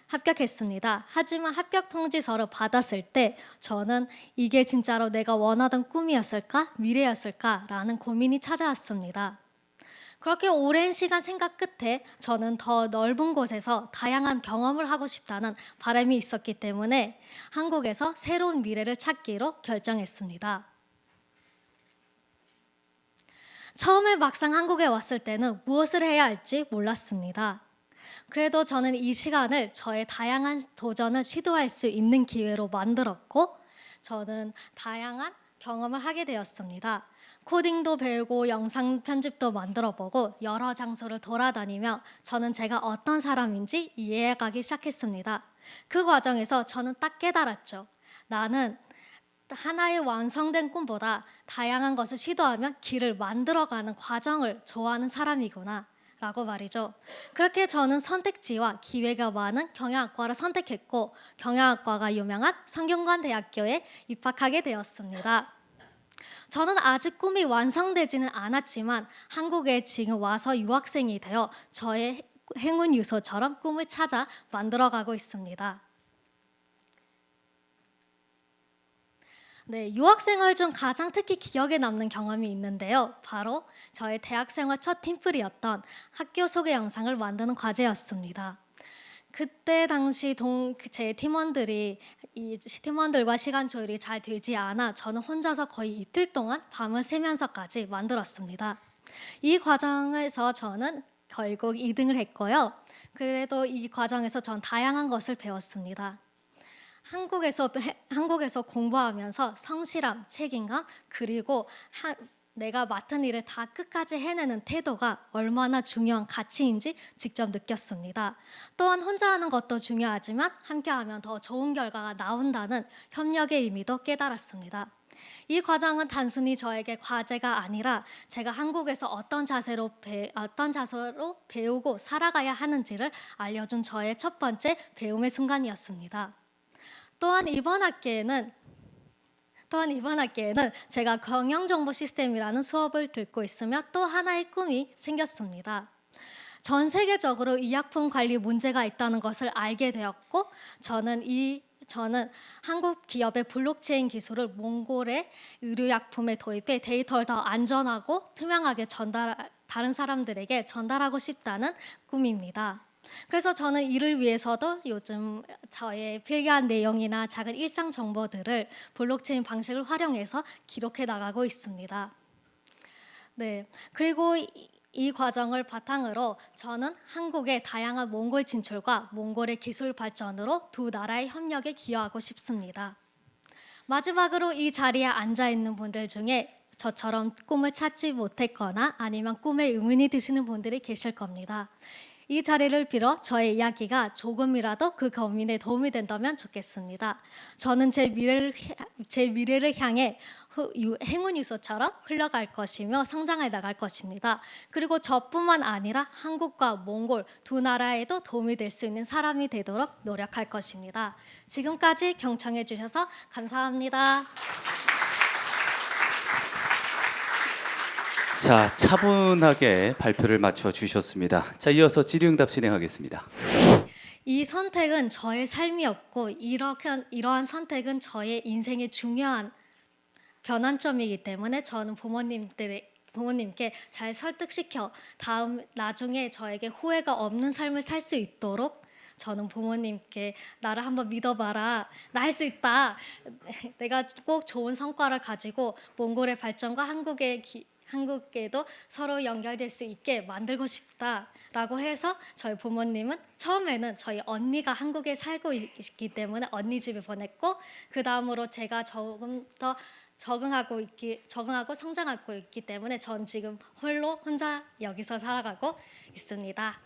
합격했습니다. 하지만 합격 통지서를 받았을 때 저는 이게 진짜로 내가 원하던 꿈이었을까? 미래였을까? 라는 고민이 찾아왔습니다. 그렇게 오랜 시간 생각 끝에 저는 더 넓은 곳에서 다양한 경험을 하고 싶다는 바람이 있었기 때문에 한국에서 새로운 미래를 찾기로 결정했습니다. 처음에 막상 한국에 왔을 때는 무엇을 해야 할지 몰랐습니다. 그래도 저는 이 시간을 저의 다양한 도전을 시도할 수 있는 기회로 만들었고 저는 다양한 경험을 하게 되었습니다. 코딩도 배우고 영상 편집도 만들어보고 여러 장소를 돌아다니며 저는 제가 어떤 사람인지 이해해가기 시작했습니다. 그 과정에서 저는 딱 깨달았죠. 나는 하나의 완성된 꿈보다 다양한 것을 시도하며 길을 만들어가는 과정을 좋아하는 사람이구나 라고 말이죠. 그렇게 저는 선택지와 기회가 많은 경영학과를 선택했고 경영학과가 유명한 성균관대학교에 입학하게 되었습니다. 저는 아직 꿈이 완성되지는 않았지만 한국에 지금 와서 유학생이 되어 저의 행운 유소처럼 꿈을 찾아 만들어가고 있습니다. 네, 유학생활 중 가장 특히 기억에 남는 경험이 있는데요. 바로 저의 대학생활 첫 팀플이었던 학교 소개 영상을 만드는 과제였습니다. 그때 당시 제 팀원들과 시간 조율이 잘 되지 않아 저는 혼자서 거의 이틀 동안 밤을 새면서까지 만들었습니다. 이 과정에서 저는 결국 2등을 했고요. 그래도 이 과정에서 전 다양한 것을 배웠습니다. 한국에서 공부하면서 성실함, 책임감, 그리고 내가 맡은 일을 다 끝까지 해내는 태도가 얼마나 중요한 가치인지 직접 느꼈습니다. 또한 혼자 하는 것도 중요하지만 함께하면 더 좋은 결과가 나온다는 협력의 의미도 깨달았습니다. 이 과정은 단순히 저에게 과제가 아니라 제가 한국에서 어떤 자세로 배우고 살아가야 하는지를 알려준 저의 첫 번째 배움의 순간이었습니다. 또한 이번 학기에는 제가 경영정보시스템이라는 수업을 듣고 있으며 또 하나의 꿈이 생겼습니다. 전 세계적으로 의약품 관리 문제가 있다는 것을 알게 되었고 저는 한국 기업의 블록체인 기술을 몽골의 의료약품에 도입해 데이터를 더 안전하고 투명하게 다른 사람들에게 전달하고 싶다는 꿈입니다. 그래서 저는 이를 위해서도 요즘 저의 필기한 내용이나 작은 일상 정보들을 블록체인 방식을 활용해서 기록해 나가고 있습니다. 네, 그리고 이 과정을 바탕으로 저는 한국의 다양한 몽골 진출과 몽골의 기술 발전으로 두 나라의 협력에 기여하고 싶습니다. 마지막으로 이 자리에 앉아 있는 분들 중에 저처럼 꿈을 찾지 못했거나 아니면 꿈에 의문이 드시는 분들이 계실 겁니다. 이 자리를 빌어 저의 이야기가 조금이라도 그 고민에 도움이 된다면 좋겠습니다. 저는 제 미래를 향해 행운 유소처럼 흘러갈 것이며 성장해 나갈 것입니다. 그리고 저뿐만 아니라 한국과 몽골 두 나라에도 도움이 될 수 있는 사람이 되도록 노력할 것입니다. 지금까지 경청해 주셔서 감사합니다. 자, 차분하게 발표를 마쳐 주셨습니다. 자, 이어서 질의응답 진행하겠습니다. 이 선택은 저의 삶이었고 이러한 선택은 저의 인생의 중요한 변환점이기 때문에 저는 부모님께 잘 설득시켜 나중에 저에게 후회가 없는 삶을 살 수 있도록 저는 부모님께 나를 한번 믿어봐라. 나 할 수 있다. 내가 꼭 좋은 성과를 가지고 몽골의 발전과 한국에도 서로 연결될 수 있게 만들고 싶다라고 해서 저희 부모님은 처음에는 저희 언니가 한국에 살고 있기 때문에 언니 집에 보냈고 그 다음으로 제가 조금 더 적응하고 성장하고 있기 때문에 전 지금 혼자 여기서 살아가고 있습니다.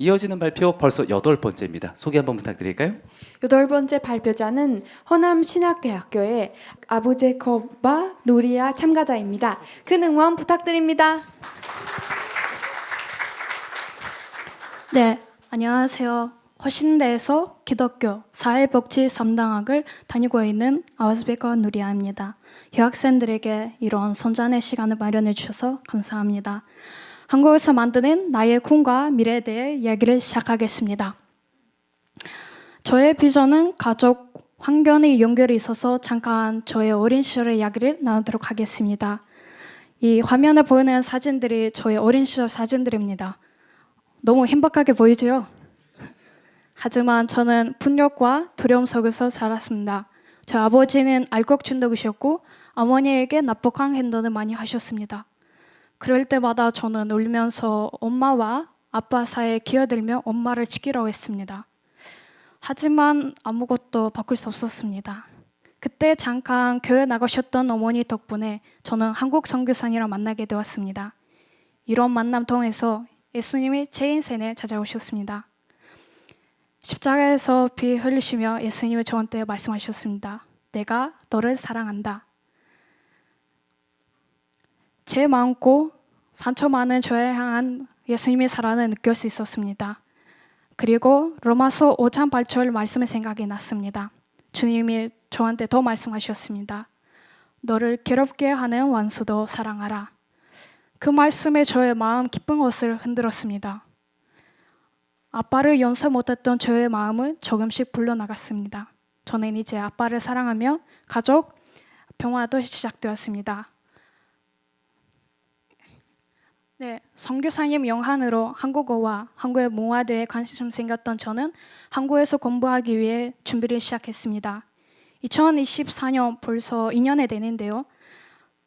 이어지는 발표 벌써 8번째입니다. 소개 한번 부탁드릴까요? 8번째 발표자는 허남신학대학교의 아부제컵과 누리아 참가자입니다. 큰 응원 부탁드립니다. 네, 안녕하세요. 허신대에서 기독교 사회복지 3당학을 다니고 있는 아우즈베커 누리아입니다. 유학생들에게 이런 선전의 시간을 마련해 주셔서 감사합니다. 한국에서 만드는 나의 꿈과 미래에 대해 이야기를 시작하겠습니다. 저의 비전은 가족, 환경의 연결이 있어서 잠깐 저의 어린 시절의 이야기를 나누도록 하겠습니다. 이 화면에 보이는 사진들이 저의 어린 시절 사진들입니다. 너무 행복하게 보이죠? 하지만 저는 분열과 두려움 속에서 자랐습니다. 저 아버지는 알코올 중독이셨고 어머니에게 나쁘한 행동을 많이 하셨습니다. 그럴 때마다 저는 울면서 엄마와 아빠 사이에 끼어들며 엄마를 지키려고 했습니다. 하지만 아무것도 바꿀 수 없었습니다. 그때 잠깐 교회 나가셨던 어머니 덕분에 저는 한국 선교사님이랑 만나게 되었습니다. 이런 만남 통해서 예수님이 제 인생에 찾아오셨습니다. 십자가에서 피 흘리시며 예수님이 저한테 말씀하셨습니다. 내가 너를 사랑한다. 제 마음고 상처 많은 저에 향한 예수님의 사랑을 느낄 수 있었습니다. 그리고 로마서 5장 8절 말씀의 생각이 났습니다. 주님이 저한테 더 말씀하셨습니다. 너를 괴롭게 하는 원수도 사랑하라. 그 말씀에 저의 마음 기쁜 것을 흔들었습니다. 아빠를 용서 못했던 저의 마음은 조금씩 불러나갔습니다. 저는 이제 아빠를 사랑하며 가족 평화도 시작되었습니다. 네, 선교사님 영한으로 한국어와 한국의 문화대에 관심 생겼던 저는 한국에서 공부하기 위해 준비를 시작했습니다. 2024년 벌써 2년이 되는데요.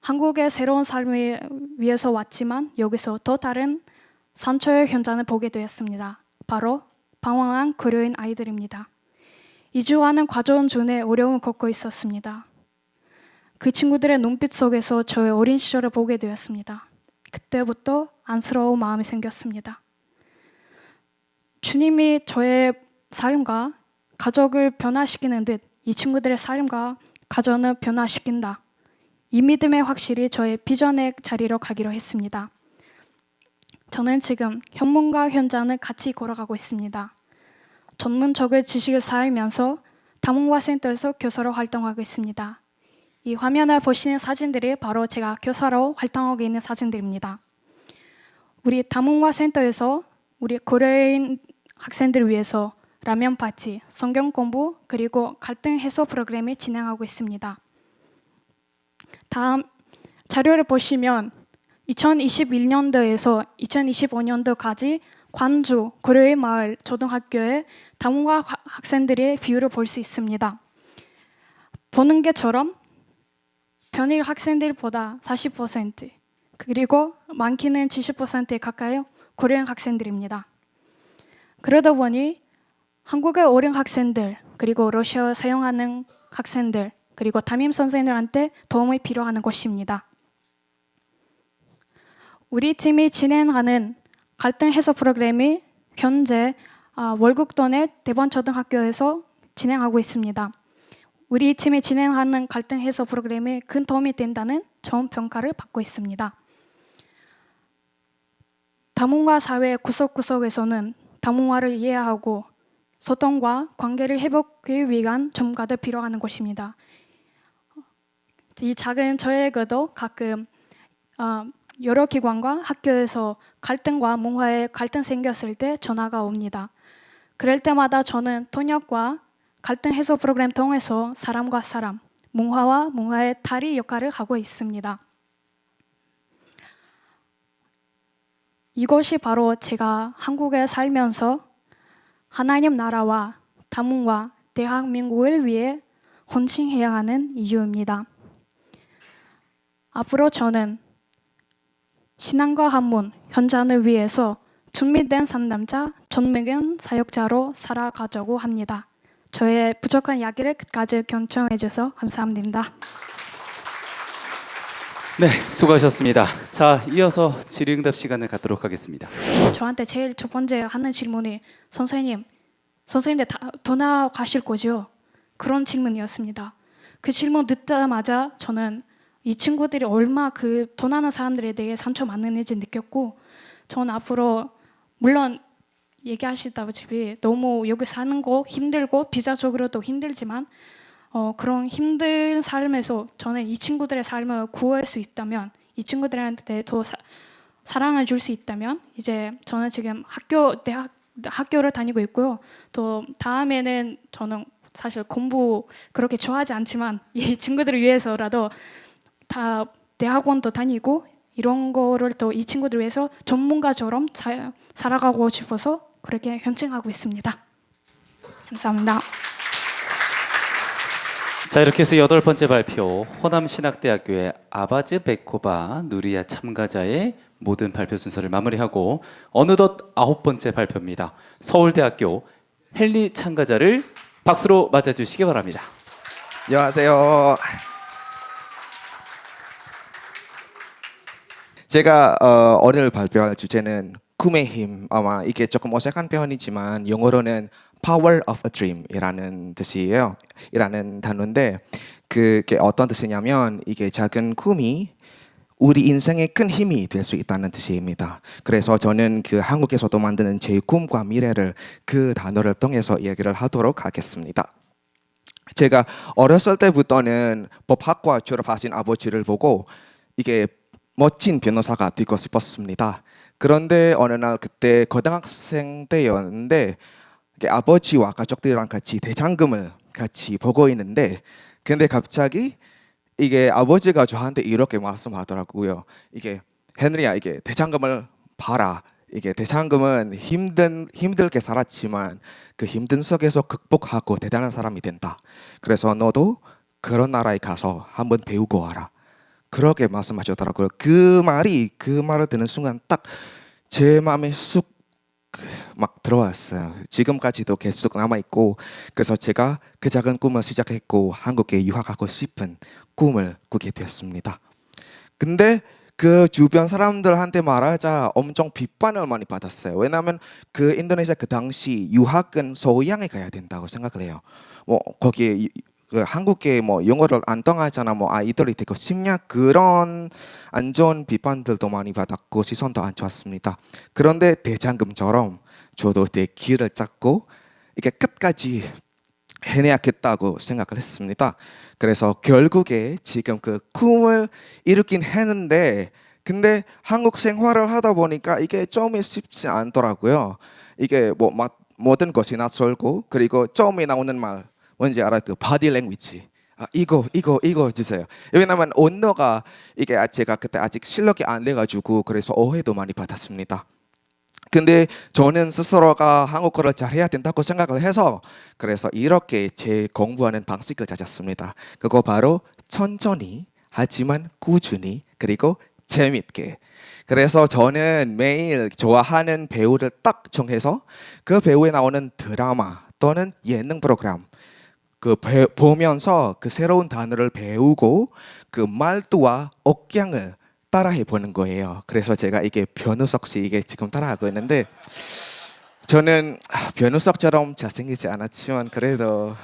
한국의 새로운 삶을 위해서 왔지만 여기서 또 다른 상처의 현장을 보게 되었습니다. 바로 방황한 고려인 아이들입니다. 이주하는 과정 중에 어려움을 겪고 있었습니다. 그 친구들의 눈빛 속에서 저의 어린 시절을 보게 되었습니다. 그때부터 안쓰러운 마음이 생겼습니다. 주님이 저의 삶과 가족을 변화시키는 듯 이 친구들의 삶과 가정을 변화시킨다. 이 믿음에 확실히 저의 비전의 자리로 가기로 했습니다. 저는 지금 현문과 현장을 같이 걸어가고 있습니다. 전문적인 지식을 쌓으면서 다문화 센터에서 교사로 활동하고 있습니다. 이 화면에 보시는 사진들이 바로 제가 교사로 활동하고 있는 사진들입니다. 우리 다문화 센터에서 우리 고려인 학생들을 위해서 라면 파티, 성경 공부, 그리고 갈등 해소 프로그램을 진행하고 있습니다. 다음 자료를 보시면 2021년도에서 2025년도까지 관주 고려인 마을 초등학교의 다문화 학생들의 비율을 볼 수 있습니다. 보는 게처럼 변일 학생들보다 40% 그리고 많게는 70%에 가까이 고려인 학생들입니다. 그러다 보니 한국의 어린 학생들 그리고 러시아어 사용하는 학생들 그리고 담임 선생님들한테 도움이 필요한 것입니다. 우리 팀이 진행하는 갈등 해소 프로그램이 현재 월곡동의 대번초등학교에서 진행하고 있습니다. 우리 팀이 진행하는 갈등 해소 프로그램에 큰 도움이 된다는 좋은 평가를 받고 있습니다. 다문화 사회 구석구석에서는 다문화를 이해하고 소통과 관계를 회복하기 위한 전문가들 필요한 것입니다. 이 작은 저에게도 가끔 여러 기관과 학교에서 갈등과 문화에 갈등 생겼을 때 전화가 옵니다. 그럴 때마다 저는 통역과 갈등 해소 프로그램 통해서 사람과 사람, 문화와 문화의 다리 역할을 하고 있습니다. 이것이 바로 제가 한국에 살면서 하나님 나라와 다문화 대한민국을 위해 헌신해야 하는 이유입니다. 앞으로 저는 신앙과 학문 현장을 위해서 준비된 상담자, 전문인 사역자로 살아가자고 합니다. 저의 부족한 이야기를 끝까지 경청해 주셔서 감사합니다. 네, 수고하셨습니다. 자, 이어서 질의응답 시간을 갖도록 하겠습니다. 저한테 제일 첫 번째 하는 질문이 선생님들 다 돌아가실 거죠? 그런 질문이었습니다. 그 질문 듣자마자 저는 이 친구들이 얼마 그 도나는 사람들에 대해 상처 많은지 느꼈고, 저는 앞으로 물론 얘기하시다시피 너무 여기 사는 거 힘들고 비자적으로도 힘들지만 그런 힘든 삶에서 저는 이 친구들의 삶을 구할 수 있다면, 이 친구들한테 더 사랑을 줄 수 있다면, 이제 저는 지금 학교를 다니고 있고요. 또 다음에는 저는 사실 공부 그렇게 좋아하지 않지만 이 친구들을 위해서라도 다 대학원도 다니고 이런 거를 또 이 친구들 위해서 전문가처럼 살아가고 싶어서 그렇게 현증하고 있습니다. 감사합니다. 자, 이렇게 해서 8번째 발표, 호남신학대학교의 아바즈 베코바 누리아 참가자의 모든 발표 순서를 마무리하고 어느덧 9번째 발표입니다. 서울대학교 헨리 참가자를 박수로 맞아주시기 바랍니다. 안녕하세요. 제가 오늘 발표할 주제는 꿈의 힘. 아마 이게 조금 어색한 표현이지만 영어로는 Power of a Dream이라는 뜻이에요. 이라는 단어인데 그게 어떤 뜻이냐면 이게 작은 꿈이 우리 인생의 큰 힘이 될 수 있다는 뜻입니다. 그래서 저는 그 한국에서도 만드는 제 꿈과 미래를 그 단어를 통해서 얘기를 하도록 하겠습니다. 제가 어렸을 때부터는 법학과 졸업하신 아버지를 보고 이게 멋진 변호사가 되고 싶었습니다. 그런데 어느 날 그때 고등학생 때였는데 아버지와 가족들이랑 같이 대장금을 같이 보고 있는데 근데 갑자기 이게 아버지가 저한테 이렇게 말씀하더라고요. 이게 헨리야, 이게 대장금을 봐라. 이게 대장금은 힘들게 살았지만 그 힘든 속에서 극복하고 대단한 사람이 된다. 그래서 너도 그런 나라에 가서 한번 배우고 와라. 그렇게 말씀하셨더라고요. 그 말을 듣는 순간 딱 제 마음에 쑥 막 들어왔어요. 지금까지도 계속 남아있고, 그래서 제가 그 작은 꿈을 시작했고 한국에 유학하고 싶은 꿈을 꾸게 되었습니다. 근데 그 주변 사람들한테 말하자 엄청 비판을 많이 받았어요. 왜냐하면 그 인도네시아 그 당시 유학은 서양에 가야 된다고 생각을 해요. 뭐 거기에 그 한국에 뭐 영어를 안 통하잖아, 뭐 아이들이 되고 싶냐, 그런 안 좋은 비판들도 많이 받았고 시선도 안 좋았습니다. 그런데 대장금처럼 저도 내 길을 찾고 이게 끝까지 해내야겠다고 생각을 했습니다. 그래서 결국에 지금 그 꿈을 이루긴 했는데, 근데 한국 생활을 하다 보니까 이게 처음에 쉽지 않더라고요. 이게 뭐 모든 것이 낯설고, 그리고 처음에 나오는 말 뭔지 알아요? 그 바디 랭귀지. 이거 주세요. 왜냐면 언어가 이게 제가 그때 아직 실력이 안 돼가지고 그래서 오해도 많이 받았습니다. 근데 저는 스스로가 한국어를 잘해야 된다고 생각을 해서 그래서 이렇게 제 공부하는 방식을 찾았습니다. 그거 바로 천천히 하지만 꾸준히 그리고 재밌게. 그래서 저는 매일 좋아하는 배우를 딱 정해서 그 배우에 나오는 드라마 또는 예능 프로그램 보면서 그 새로운 단어를 배우고 그 말투와 억양을 따라해 보는 거예요. 그래서 제가 이게 변우석 씨 이게 지금 따라하고 있는데 저는 변우석처럼 잘생기지 않았지만 그래도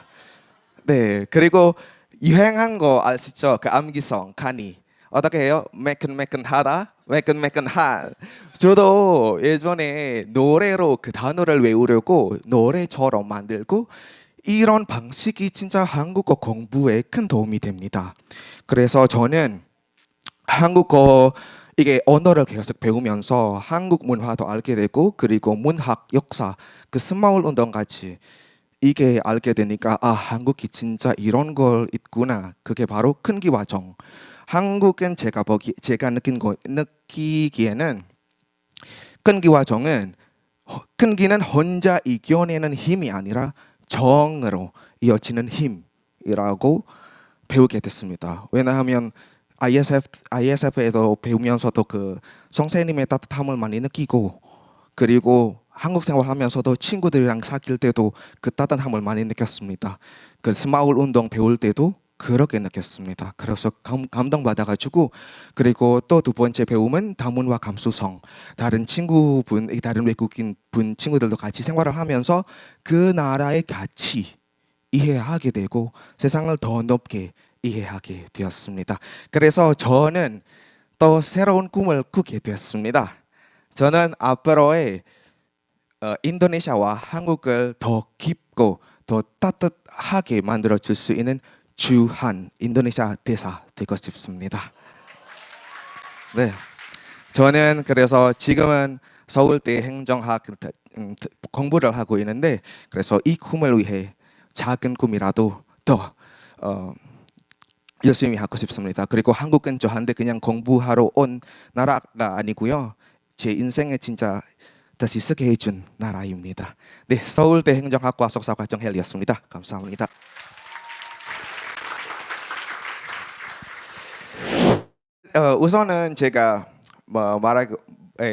네. 그리고 유행한 거 아시죠? 그 암기성 칸이 어떻게 해요? 매끈매끈하다, 매끈매끈한. 저도 예전에 노래로 그 단어를 외우려고 노래처럼 만들고 이런 방식이 진짜 한국어 공부에 큰 도움이 됩니다. 그래서 저는 한국어 이게 언어를 계속 배우면서 한국 문화도 알게 되고 그리고 문학, 역사, 그 스마울 운동까지 이게 알게 되니까 한국이 진짜 이런 걸 있구나. 그게 바로 큰기와정. 한국은 제가 느끼기에는 큰기와정은 큰기는 혼자 이겨내는 힘이 아니라 정으로 이어지는 힘이라고 배우게 됐습니다. 왜냐하면 ISF에도 배우면서도 그 선생님의 따뜻함을 많이 느끼고 그리고 한국 생활하면서도 친구들이랑 사귈 때도 그 따뜻함을 많이 느꼈습니다. 그 스마울 운동 배울 때도 그렇게 느꼈습니다. 그래서 감동받아가지고 그리고 또 두 번째 배움은 다문화 감수성. 다른 다른 외국인 분 친구들도 같이 생활을 하면서 그 나라의 가치 이해하게 되고 세상을 더 높게 이해하게 되었습니다. 그래서 저는 또 새로운 꿈을 꾸게 되었습니다. 저는 앞으로의 인도네시아와 한국을 더 깊고 더 따뜻하게 만들어 줄 수 있는 주한 인도네시아 대사 되고 싶습니다. 네, 저는 그래서 지금은 서울대 행정학 공부를 하고 있는데 그래서 이 꿈을 위해 작은 꿈이라도 더 열심히 하고 싶습니다. 그리고 한국은 저한테 그냥 공부하러 온 나라가 아니고요. 제 인생에 진짜 다시 쓰게 해준 나라입니다. 네, 서울대 행정학과 석사과정 헬리였습니다. 감사합니다. 우선은 제가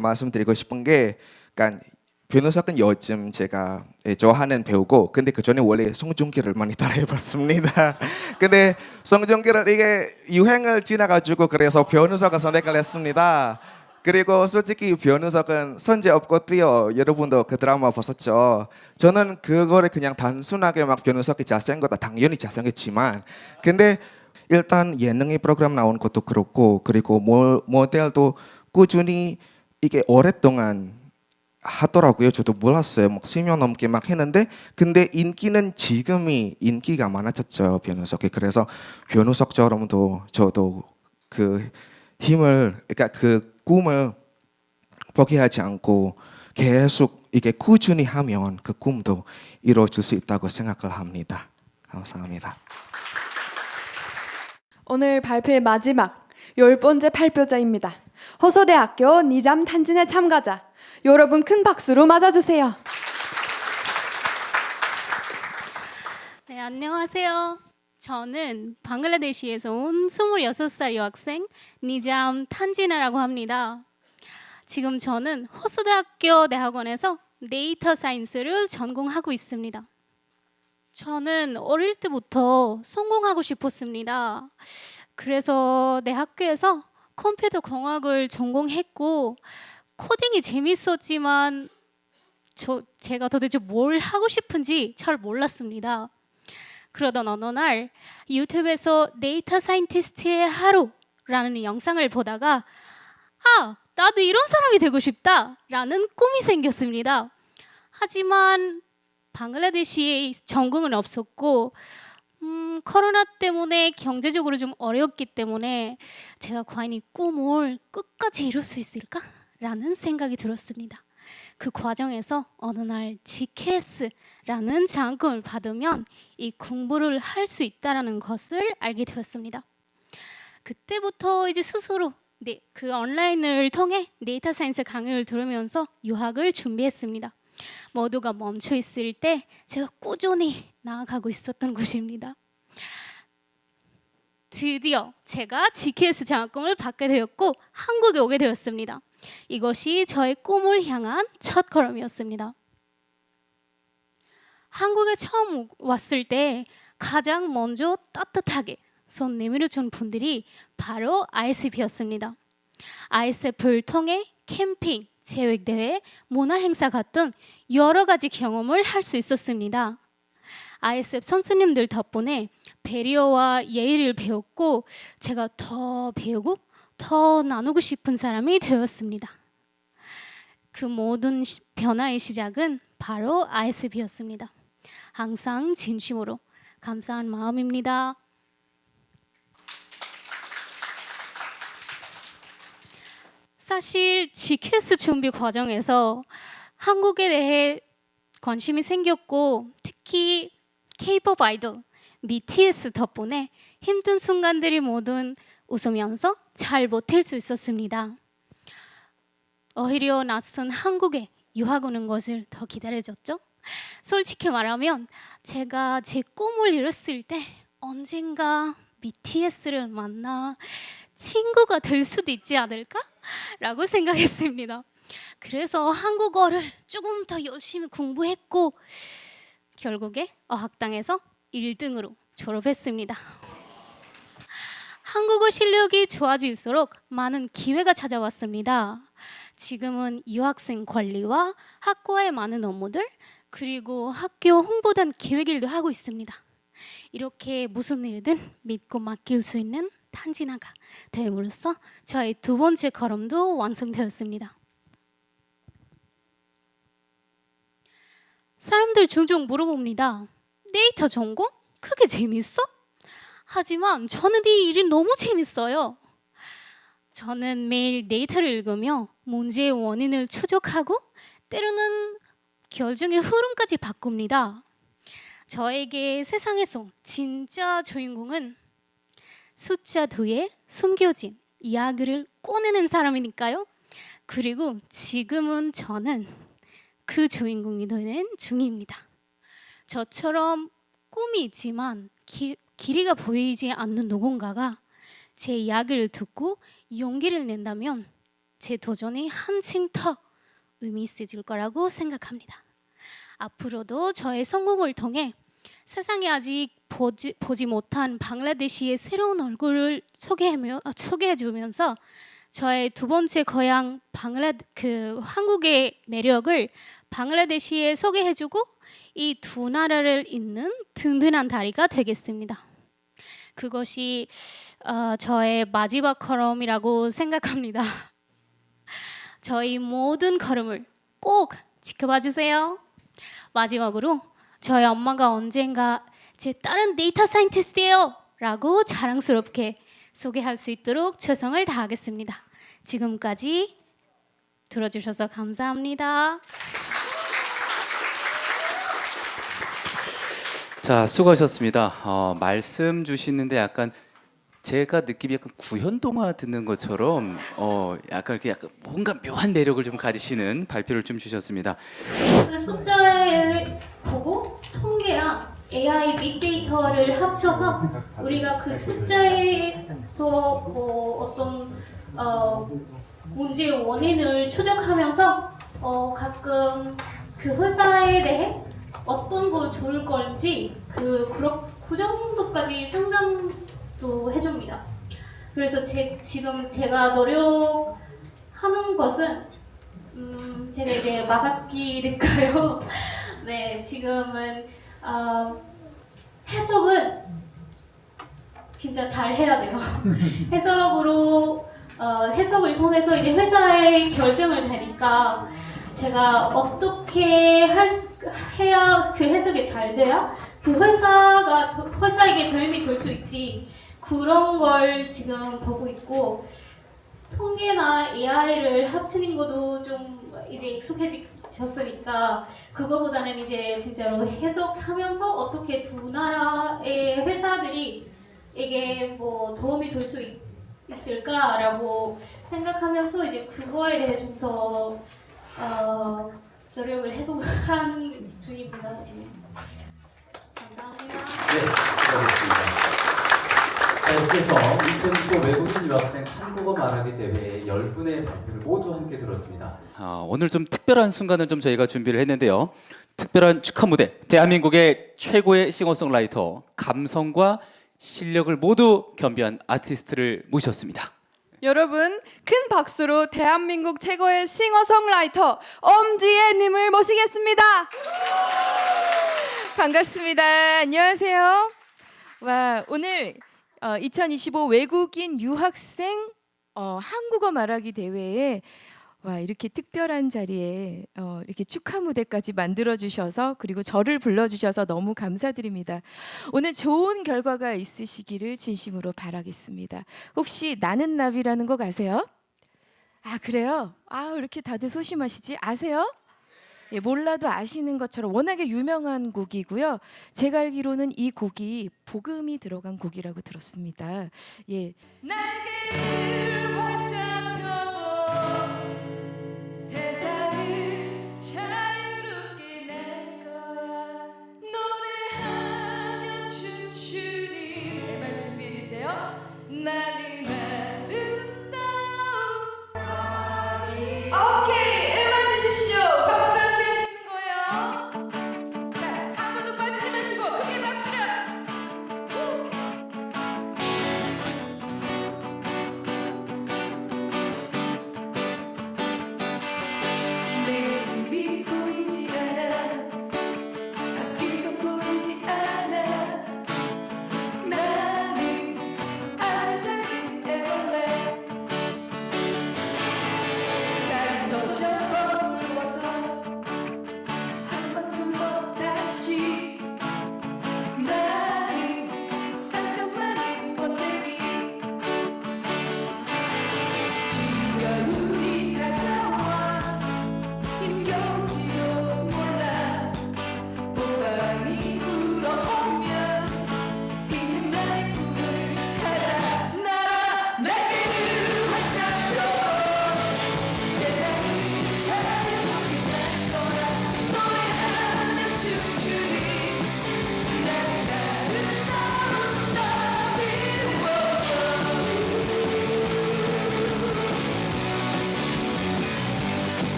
말씀드리고 싶은 게, 그러니까 변호사는 요즘 제가 좋아하는 배우고, 근데 그 전에 원래 송중기를 많이 따라해봤습니다. 근데 송중기를 이게 유행을 지나가지고 그래서 변호사가 선택을 했습니다. 그리고 솔직히 변호사는 선제 없고 뛰어, 여러분도 그 드라마 보셨죠? 저는 그거를 그냥 단순하게 막 변호사가 잘생겼다, 당연히 잘생겼지만, 근데 일단 예능의 프로그램 나온 것도 그렇고, 그리고 모델도 꾸준히 이게 오랫동안 하더라고요. 저도 몰랐어요. 막 10년 넘게 막 했는데, 근데 인기는 지금이 인기가 많아졌죠, 변호석이. 그래서 변호석처럼도 저도 그 힘을, 그러니까 그 꿈을 포기하지 않고 계속 이게 꾸준히 하면 그 꿈도 이루어질 수 있다고 생각을 합니다. 감사합니다. 오늘 발표의 마지막 10번째 발표자입니다. 호소대학교 니잠 탄진의 참가자, 여러분 큰 박수로 맞아주세요. 네, 안녕하세요. 저는 방글라데시에서 온 26살 여학생 니잠 탄지나라고 합니다. 지금 저는 호소대학교 대학원에서 데이터 사이언스를 전공하고 있습니다. 저는 어릴 때부터 성공하고 싶었습니다. 그래서 내 학교에서 컴퓨터 공학을 전공했고, 코딩이 재밌었지만 제가 도대체 뭘 하고 싶은지 잘 몰랐습니다. 그러던 어느 날 유튜브에서 데이터 사이언티스트의 하루라는 영상을 보다가 나도 이런 사람이 되고 싶다라는 꿈이 생겼습니다. 하지만 방글라데시에 전공은 없었고 코로나 때문에 경제적으로 좀 어려웠기 때문에 제가 과연 이 꿈을 끝까지 이룰 수 있을까라는 생각이 들었습니다. 그 과정에서 어느 날 GKS라는 장학금을 받으면 이 공부를 할 수 있다라는 것을 알게 되었습니다. 그때부터 이제 스스로 그 온라인을 통해 데이터 사이언스 강의를 들으면서 유학을 준비했습니다. 모두가 멈춰 있을 때 제가 꾸준히 나아가고 있었던 곳입니다. 드디어 제가 GKS 장학금을 받게 되었고 한국에 오게 되었습니다. 이것이 저의 꿈을 향한 첫 걸음이었습니다. 한국에 처음 왔을 때 가장 먼저 따뜻하게 손 내밀어 준 분들이 바로 ISFP였습니다. ISF를 통해 캠핑, 체육대회, 문화행사 같은 여러 가지 경험을 할 수 있었습니다. ISF 선생님들 덕분에 배려와 예의를 배웠고 제가 더 배우고 더 나누고 싶은 사람이 되었습니다. 그 모든 변화의 시작은 바로 ISFP였습니다. 항상 진심으로 감사한 마음입니다. 사실 GKS 준비 과정에서 한국에 대해 관심이 생겼고 특히 K-pop 아이돌 BTS 덕분에 힘든 순간들이 모두 웃으면서 잘 버틸 수 있었습니다. 오히려 낯선 한국에 유학 오는 것을 더 기다려졌죠. 솔직히 말하면 제가 제 꿈을 이뤘을 때 언젠가 BTS를 만나 친구가 될 수도 있지 않을까? 라고 생각했습니다. 그래서 한국어를 조금 더 열심히 공부했고 결국에 어학당에서 1등으로 졸업했습니다. 한국어 실력이 좋아질수록 많은 기회가 찾아왔습니다. 지금은 유학생 관리와 학과의 많은 업무들, 그리고 학교 홍보단 기획 일도 하고 있습니다. 이렇게 무슨 일든 믿고 맡길 수 있는 탄진아가 됨으로써 저의 두 번째 걸음도 완성되었습니다. 사람들 종종 물어봅니다. 데이터 전공? 그게 재밌어? 하지만 저는 이 일이 너무 재밌어요. 저는 매일 데이터를 읽으며 문제의 원인을 추적하고 때로는 결정의 흐름까지 바꿉니다. 저에게 세상에서 진짜 주인공은 숫자 뒤에 숨겨진 이야기를 꺼내는 사람이니까요. 그리고 지금은 저는 그 주인공이 되는 중입니다. 저처럼 꿈이 있지만 길이가 보이지 않는 누군가가 제 이야기를 듣고 용기를 낸다면 제 도전이 한층 더 의미 있어질 거라고 생각합니다. 앞으로도 저의 성공을 통해 세상에 아직 보지 못한 방글라데시의 새로운 얼굴을 소개해주면서 저의 두 번째 고향 한국의 매력을 방글라데시에 소개해주고 이 두 나라를 잇는 든든한 다리가 되겠습니다. 그것이 저의 마지막 걸음이라고 생각합니다. 저희 모든 걸음을 꼭 지켜봐 주세요. 마지막으로 저희 엄마가 언젠가 제 딸은 데이터 사이언티스트예요 라고 자랑스럽게 소개할 수 있도록 최선을 다하겠습니다. 지금까지 들어주셔서 감사합니다. 자, 수고하셨습니다. 말씀 주시는데 약간 제가 느낌이 약간 구현 동화 듣는 것처럼 약간 이렇게 약간 뭔가 묘한 매력을 좀 가지시는 발표를 좀 주셨습니다. 그 숫자를 보고 통계랑 AI 빅데이터를 합쳐서 우리가 그 숫자에서 뭐 어떤 문제의 원인을 추적하면서 가끔 그 회사에 대해 어떤 거 좋을 건지 그 정도까지 상담도 해줍니다. 그래서 지금 제가 노력하는 것은 제가 이제 막학기니까요. 네, 지금은 해석은 진짜 잘 해야 돼요. 해석을 통해서 이제 회사의 결정을 되니까 제가 어떻게 해야 그 해석이 잘 돼야 그 회사에게 도움이 될 수 있지, 그런 걸 지금 보고 있고, 통계나 AI를 합치는 것도 좀 이제 익숙해졌으니까 그거보다는 이제 진짜로 해석하면서 어떻게 두 나라의 회사들이 이게 뭐 도움이 될 수 있을까라고 생각하면서 이제 그거에 대해 좀 더 노력을 해보는 중입니다 지금. 감사합니다. 네, 수고하셨습니다. 자, 이렇게 해서 2025 외국인 유학생 한국어 말하기 대회 10분의 발표를 모두 함께 들었습니다. 오늘 좀 특별한 순간을 좀 저희가 준비를 했는데요. 특별한 축하 무대, 대한민국의 최고의 싱어송라이터, 감성과 실력을 모두 겸비한 아티스트를 모셨습니다. 여러분, 큰 박수로 대한민국 최고의 싱어송라이터 엄지혜님을 모시겠습니다. 반갑습니다. 안녕하세요. 와, 오늘 2025 외국인 유학생 한국어 말하기 대회에 이렇게 특별한 자리에 이렇게 축하 무대까지 만들어 주셔서, 그리고 저를 불러 주셔서 너무 감사드립니다. 오늘 좋은 결과가 있으시기를 진심으로 바라겠습니다. 혹시 나는 나비라는 곡 아세요? 아, 그래요? 이렇게 다들 소심하시지? 아세요? 예, 몰라도 아시는 것처럼 워낙에 유명한 곡이고요. 제가 알기로는 이 곡이 복음이 들어간 곡이라고 들었습니다. 예. 날개를 활짝 펴고 세상을 자유롭게 날 거야. 노래하며 춤추니, 내 말 준비해 주세요. 나는 아름다운 오케이, 음악 주십시오. 박수 함께 하시는 거예요. 네, 한 번도 빠지지 마시고 크게 박수를.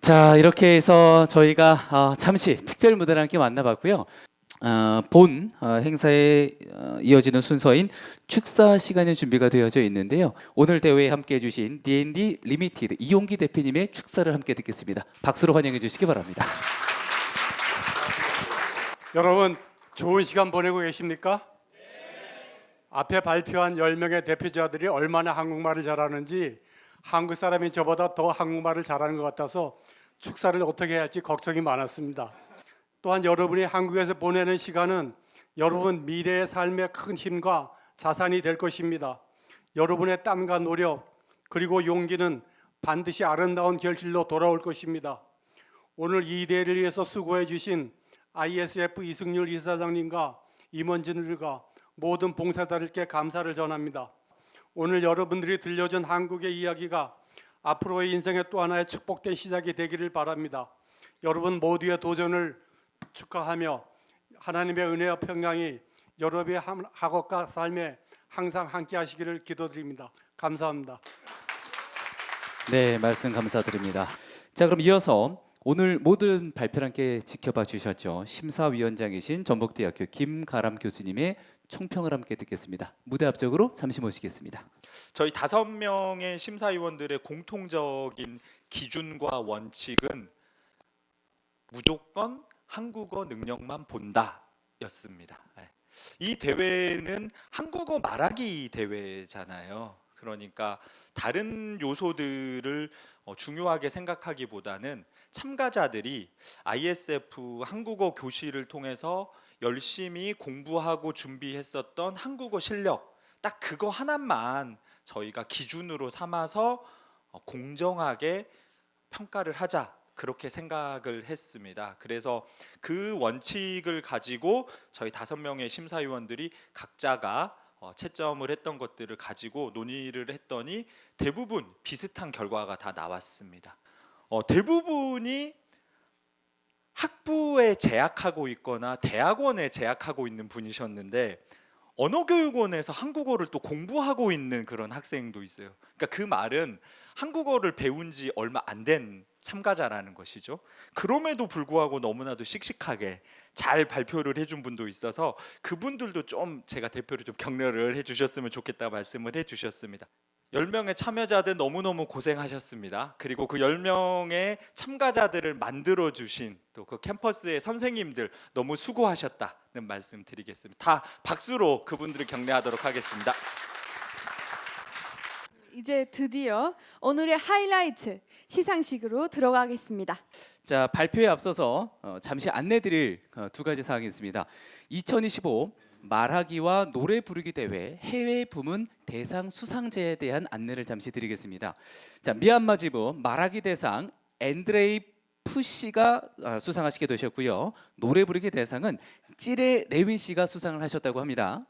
자, 이렇게 해서 저희가 잠시 특별 무대를 함께 만나봤고요. 본 행사에 이어지는 순서인 축사 시간이 준비가 되어져 있는데요. 오늘 대회에 함께해 주신 D&D 리미티드 이용기 대표님의 축사를 함께 듣겠습니다. 박수로 환영해 주시기 바랍니다. 여러분 좋은 시간 보내고 계십니까? 앞에 발표한 10명의 대표자들이 얼마나 한국말을 잘하는지 한국 사람이 저보다 더 한국말을 잘하는 것 같아서 축사를 어떻게 해야 할지 걱정이 많았습니다. 또한 여러분이 한국에서 보내는 시간은 여러분 미래의 삶의 큰 힘과 자산이 될 것입니다. 여러분의 땀과 노력 그리고 용기는 반드시 아름다운 결실로 돌아올 것입니다. 오늘 이 대회를 위해서 수고해 주신 ISF 이승률 이사장님과 임원진들과 모든 봉사자들께 감사를 전합니다. 오늘 여러분들이 들려준 한국의 이야기가 앞으로의 인생의 또 하나의 축복된 시작이 되기를 바랍니다. 여러분 모두의 도전을 축하하며 하나님의 은혜와 평강이 여러분의 학업과 삶에 항상 함께 하시기를 기도드립니다. 감사합니다. 네, 말씀 감사드립니다. 자, 그럼 이어서 오늘 모든 발표를 함께 지켜봐 주셨죠. 심사위원장이신 전북대학교 김가람 교수님의 총평을 함께 듣겠습니다. 무대 앞쪽으로 잠시 모시겠습니다. 저희 5명의 심사위원들의 공통적인 기준과 원칙은 무조건 한국어 능력만 본다였습니다. 이 대회는 한국어 말하기 대회잖아요. 그러니까 다른 요소들을 중요하게 생각하기보다는 참가자들이 ISF 한국어 교실을 통해서 열심히 공부하고 준비했었던 한국어 실력 딱 그거 하나만 저희가 기준으로 삼아서 공정하게 평가를 하자 그렇게 생각을 했습니다. 그래서 그 원칙을 가지고 저희 5명의 심사위원들이 각자가 채점을 했던 것들을 가지고 논의를 했더니 대부분 비슷한 결과가 다 나왔습니다. 대부분이 학부에 재학하고 있거나 대학원에 재학하고 있는 분이셨는데 언어교육원에서 한국어를 또 공부하고 있는 그런 학생도 있어요. 그러니까 그 말은 한국어를 배운 지 얼마 안 된 참가자라는 것이죠. 그럼에도 불구하고 너무나도 씩씩하게 잘 발표를 해준 분도 있어서 그분들도 좀 제가 대표로 좀 격려를 해주셨으면 좋겠다 말씀을 해주셨습니다. 10명의 참여자들 너무너무 고생하셨습니다. 그리고 그 10명의 참가자들을 만들어주신 또 그 캠퍼스의 선생님들 너무 수고하셨다는 말씀 드리겠습니다. 다 박수로 그분들을 격려하도록 하겠습니다. 이제 드디어 오늘의 하이라이트 시상식으로 들어가겠습니다. 자, 발표에 앞서서 잠시 안내드릴 2가지 사항이 있습니다. 2025 말하기와 노래 부르기 대회 해외 부문 대상 수상자에 대한 안내를 잠시 드리겠습니다. 자, 미얀마 지부 말하기 대상 앤드레이 푸 씨가 수상하시게 되셨고요. 노래 부르기 대상은 찌레 레윈 씨가 수상을 하셨다고 합니다.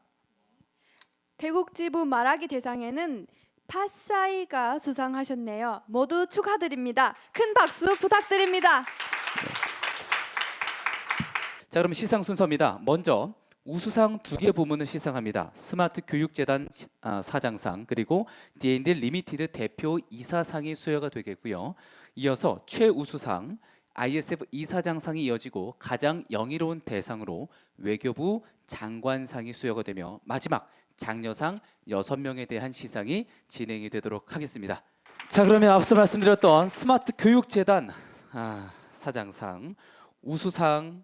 태국 지부 말하기 대상에는 파사이가 수상하셨네요. 모두 축하드립니다. 큰 박수 부탁드립니다. 자, 그럼 시상 순서입니다. 먼저 우수상 2개 부문을 시상합니다. 스마트 교육재단 사장상 그리고 D&D 리미티드 대표 이사상이 수여가 되겠고요. 이어서 최우수상 ISF 이사장상이 이어지고 가장 영예로운 대상으로 외교부 장관상이 수여가 되며 마지막 장려상 6명에 대한 시상이 진행이 되도록 하겠습니다. 자, 그러면 앞서 말씀드렸던 스마트 교육재단 사장상 우수상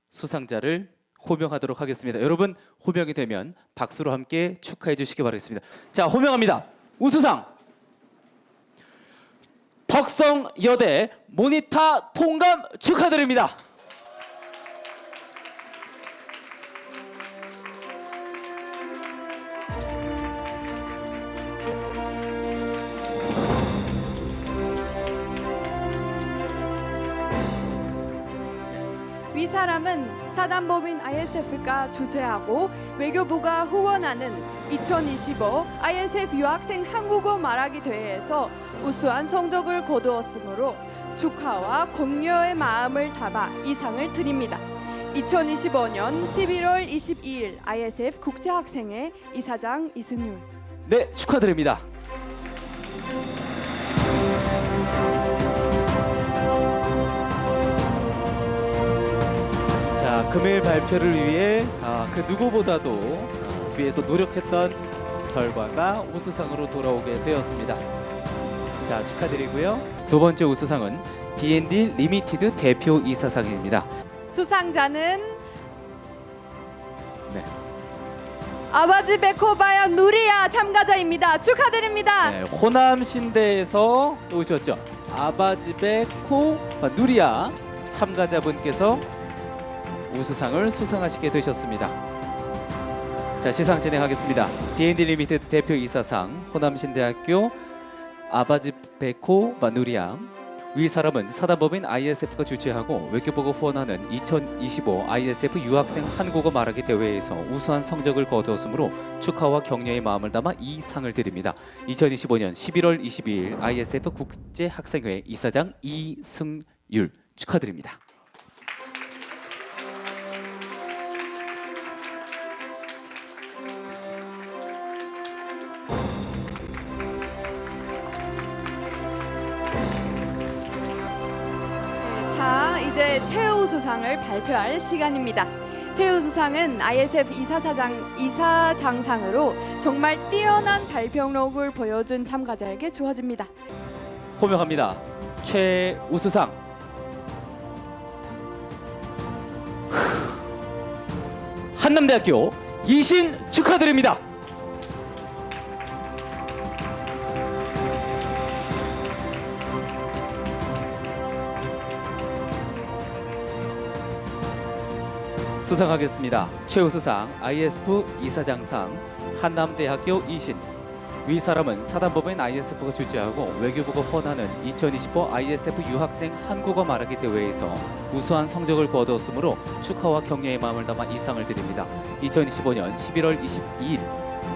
수상자를 호명하도록 하겠습니다. 여러분 호명이 되면 박수로 함께 축하해 주시기 바라겠습니다. 자, 호명합니다. 우수상 덕성여대 모니타 통감 축하드립니다. 위사람은 사단법인 ISF가 주최하고 외교부가 후원하는 2025 ISF 유학생 한국어 말하기 대회에서 우수한 성적을 거두었으므로 축하와 격려의 마음을 담아 이 상을 드립니다. 2025년 11월 22일 ISF 국제학생회 이사장 이승률. 네, 축하드립니다. 자, 금일 발표를 위해 그 누구보다도 뒤에서 노력했던 결과가 우수상으로 돌아오게 되었습니다. 자, 축하드리고요. 두 번째 우수상은 D&D 리미티드 대표 이사상입니다. 수상자는 네. 아바지 베코바야 누리야 참가자입니다. 축하드립니다. 네, 호남 신대에서 오셨죠. 아바지베코 누리아 참가자분께서 우수상을 수상하시게 되셨습니다. 자, 시상 진행하겠습니다. D&D 리미티드 대표 이사상 호남신대학교 아바지베코 누리아. 위 사람은 사단법인 ISF가 주최하고 외교부가 후원하는 2025 ISF 유학생 한국어 말하기 대회에서 우수한 성적을 거두었으므로 축하와 격려의 마음을 담아 이 상을 드립니다. 2025년 11월 22일 ISF 국제학생회 이사장 이승율 축하드립니다. 자, 이제 최우수상을 발표할 시간입니다. 최우수상은 ISF 이사장상으로 정말 뛰어난 발표력을 보여준 참가자에게 주어집니다. 호명합니다. 최우수상 한남대학교 이신 축하드립니다. 수상하겠습니다. 최우수상 ISF 이사장상 한남대학교 이신. 위 사람은 사단법인 ISF가 주최하고 외교부가 후원하는 2025 ISF 유학생 한국어 말하기 대회에서 우수한 성적을 거두었으므로 축하와 격려의 마음을 담아 이 상을 드립니다. 2025년 11월 22일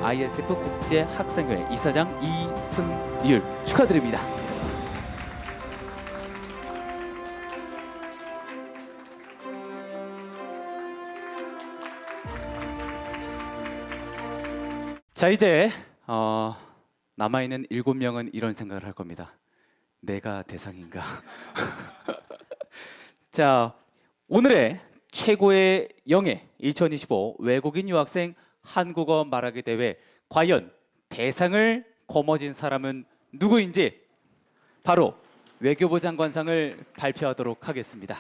ISF 국제학생회 이사장 이승율 축하드립니다. 자, 이제 남아있는 7명은 이런 생각을 할 겁니다. 내가 대상인가? 자, 오늘의 최고의 영예 2025 외국인 유학생 한국어 말하기 대회 과연 대상을 거머쥔 사람은 누구인지 바로 외교부 장관상을 발표하도록 하겠습니다.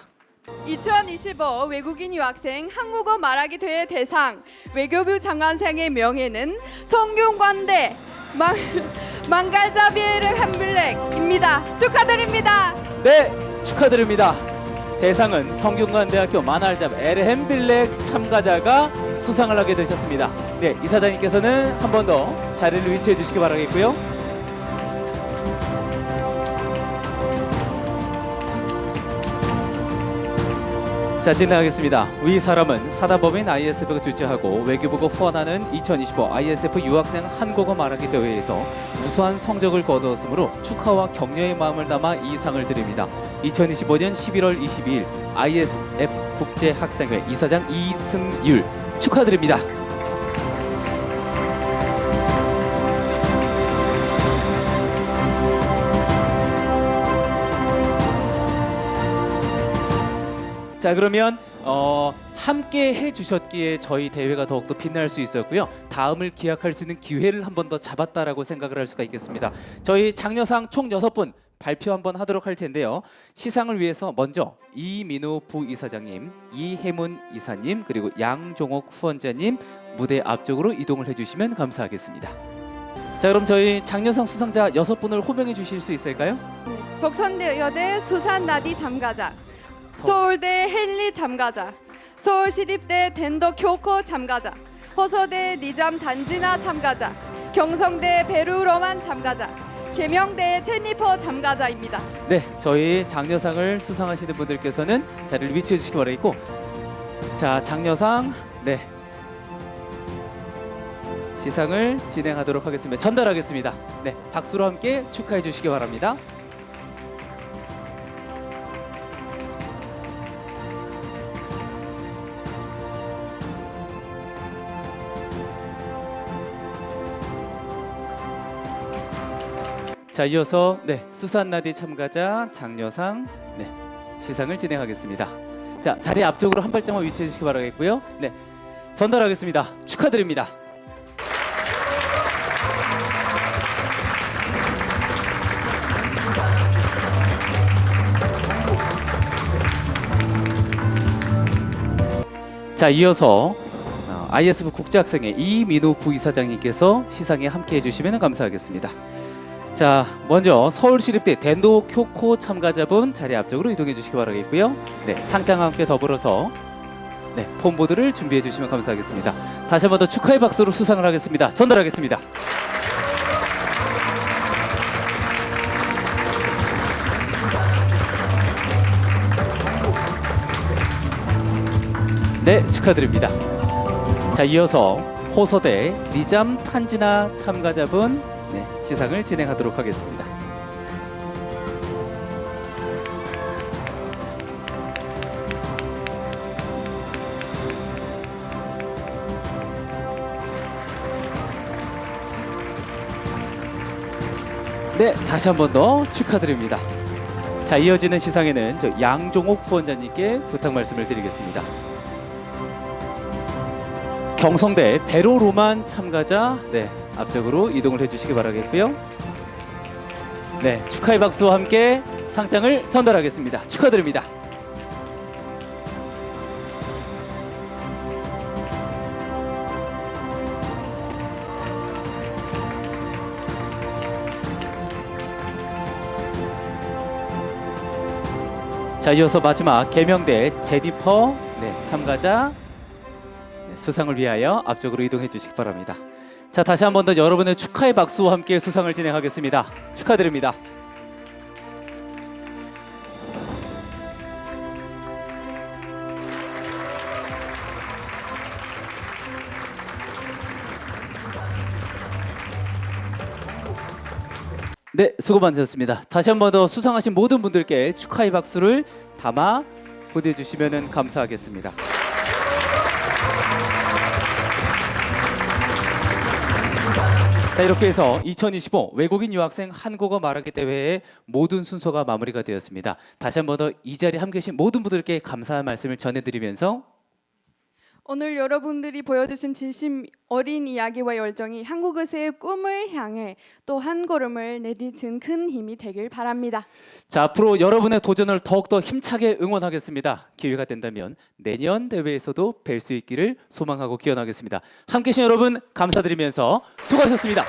2025 외국인 유학생 한국어 말하기 대회 대상 외교부 장관상의 명예는 성균관대 망갈자비에르 햄블랙입니다. 축하드립니다. 네, 축하드립니다. 대상은 성균관대학교 마날잡 에르헨 빌렉 참가자가 수상을 하게 되셨습니다. 네, 이사장님께서는 한 번 더 자리를 위치해 주시기 바라겠고요. 자, 진행하겠습니다. 위 사람은 사단법인 ISF가 주최하고 외교부가 후원하는 2025 ISF 유학생 한국어 말하기 대회에서 우수한 성적을 거두었으므로 축하와 격려의 마음을 담아 이 상을 드립니다. 2025년 11월 22일 ISF 국제학생회 이사장 이승율 축하드립니다. 자, 그러면 함께 해주셨기에 저희 대회가 더욱더 빛날 수 있었고요. 다음을 기약할 수 있는 기회를 한 번 더 잡았다라고 생각을 할 수가 있겠습니다. 저희 장려상 총 6분 발표 한번 하도록 할 텐데요. 시상을 위해서 먼저 이민우 부이사장님, 이혜문 이사님, 그리고 양종옥 후원자님 무대 앞쪽으로 이동을 해주시면 감사하겠습니다. 자, 그럼 저희 장려상 수상자 6분을 호명해 주실 수 있을까요? 덕선여대 수산나디 참가자, 서울대 헨리 참가자, 서울시립대 덴더 교코 참가자, 허서대 니잠 단지나 참가자, 경성대 베루러만 참가자, 계명대 제니퍼 참가자입니다. 네, 저희 장려상을 수상하시는 분들께서는 자리를 위치해 주시기 바라겠고, 자, 장려상 네 시상을 진행하도록 하겠습니다. 전달하겠습니다. 네, 박수로 함께 축하해 주시기 바랍니다. 자, 이어서 네, 수산나디 참가자 장려상 네, 시상을 진행하겠습니다. 자, 자리 앞쪽으로 한 발짝만 위치해 주시기 바라겠고요. 네, 전달하겠습니다. 축하드립니다. 자, 이어서 ISF 국제학생회 이민우 부이사장님께서 시상에 함께해 주시면 감사하겠습니다. 자, 먼저 서울시립대 덴도 쿄코 참가자분 자리 앞쪽으로 이동해 주시기 바라겠고요. 네, 상장과 함께 더불어서 네, 폼보드를 준비해 주시면 감사하겠습니다. 다시 한 번 더 축하의 박수로 수상을 하겠습니다. 전달하겠습니다. 네, 축하드립니다. 자, 이어서 호서대 리잠 탄지나 참가자분 네, 시상을 진행하도록 하겠습니다. 네, 다시 한 번 더 축하드립니다. 자, 이어지는 시상에는 저 양종옥 후원자님께 부탁 말씀을 드리겠습니다. 경성대 베로로만 참가자 네, 앞쪽으로 이동을 해주시기 바라겠고요. 네, 축하의 박수와 함께 상장을 전달하겠습니다. 축하드립니다. 자, 이어서 마지막 계명대 제니퍼 네, 참가자 수상을 위하여 앞쪽으로 이동해 주시기 바랍니다. 자, 다시 한 번 더 여러분의 축하의 박수와 함께 수상을 진행하겠습니다. 축하드립니다. 네, 수고 많으셨습니다. 다시 한 번 더 수상하신 모든 분들께 축하의 박수를 담아 보내주시면 감사하겠습니다. 자, 이렇게 해서 2025 외국인 유학생 한국어 말하기 대회의 모든 순서가 마무리가 되었습니다. 다시 한 번 더 이 자리에 함께 계신 모든 분들께 감사한 말씀을 전해드리면서 오늘 여러분들이 보여주신 진심 어린 이야기와 열정이 한국에서의 꿈을 향해 또 한 걸음을 내딛은 큰 힘이 되길 바랍니다. 자, 앞으로 여러분의 도전을 더욱더 힘차게 응원하겠습니다. 기회가 된다면 내년 대회에서도 뵐 수 있기를 소망하고 기원하겠습니다. 함께 해주신 여러분 감사드리면서 수고하셨습니다.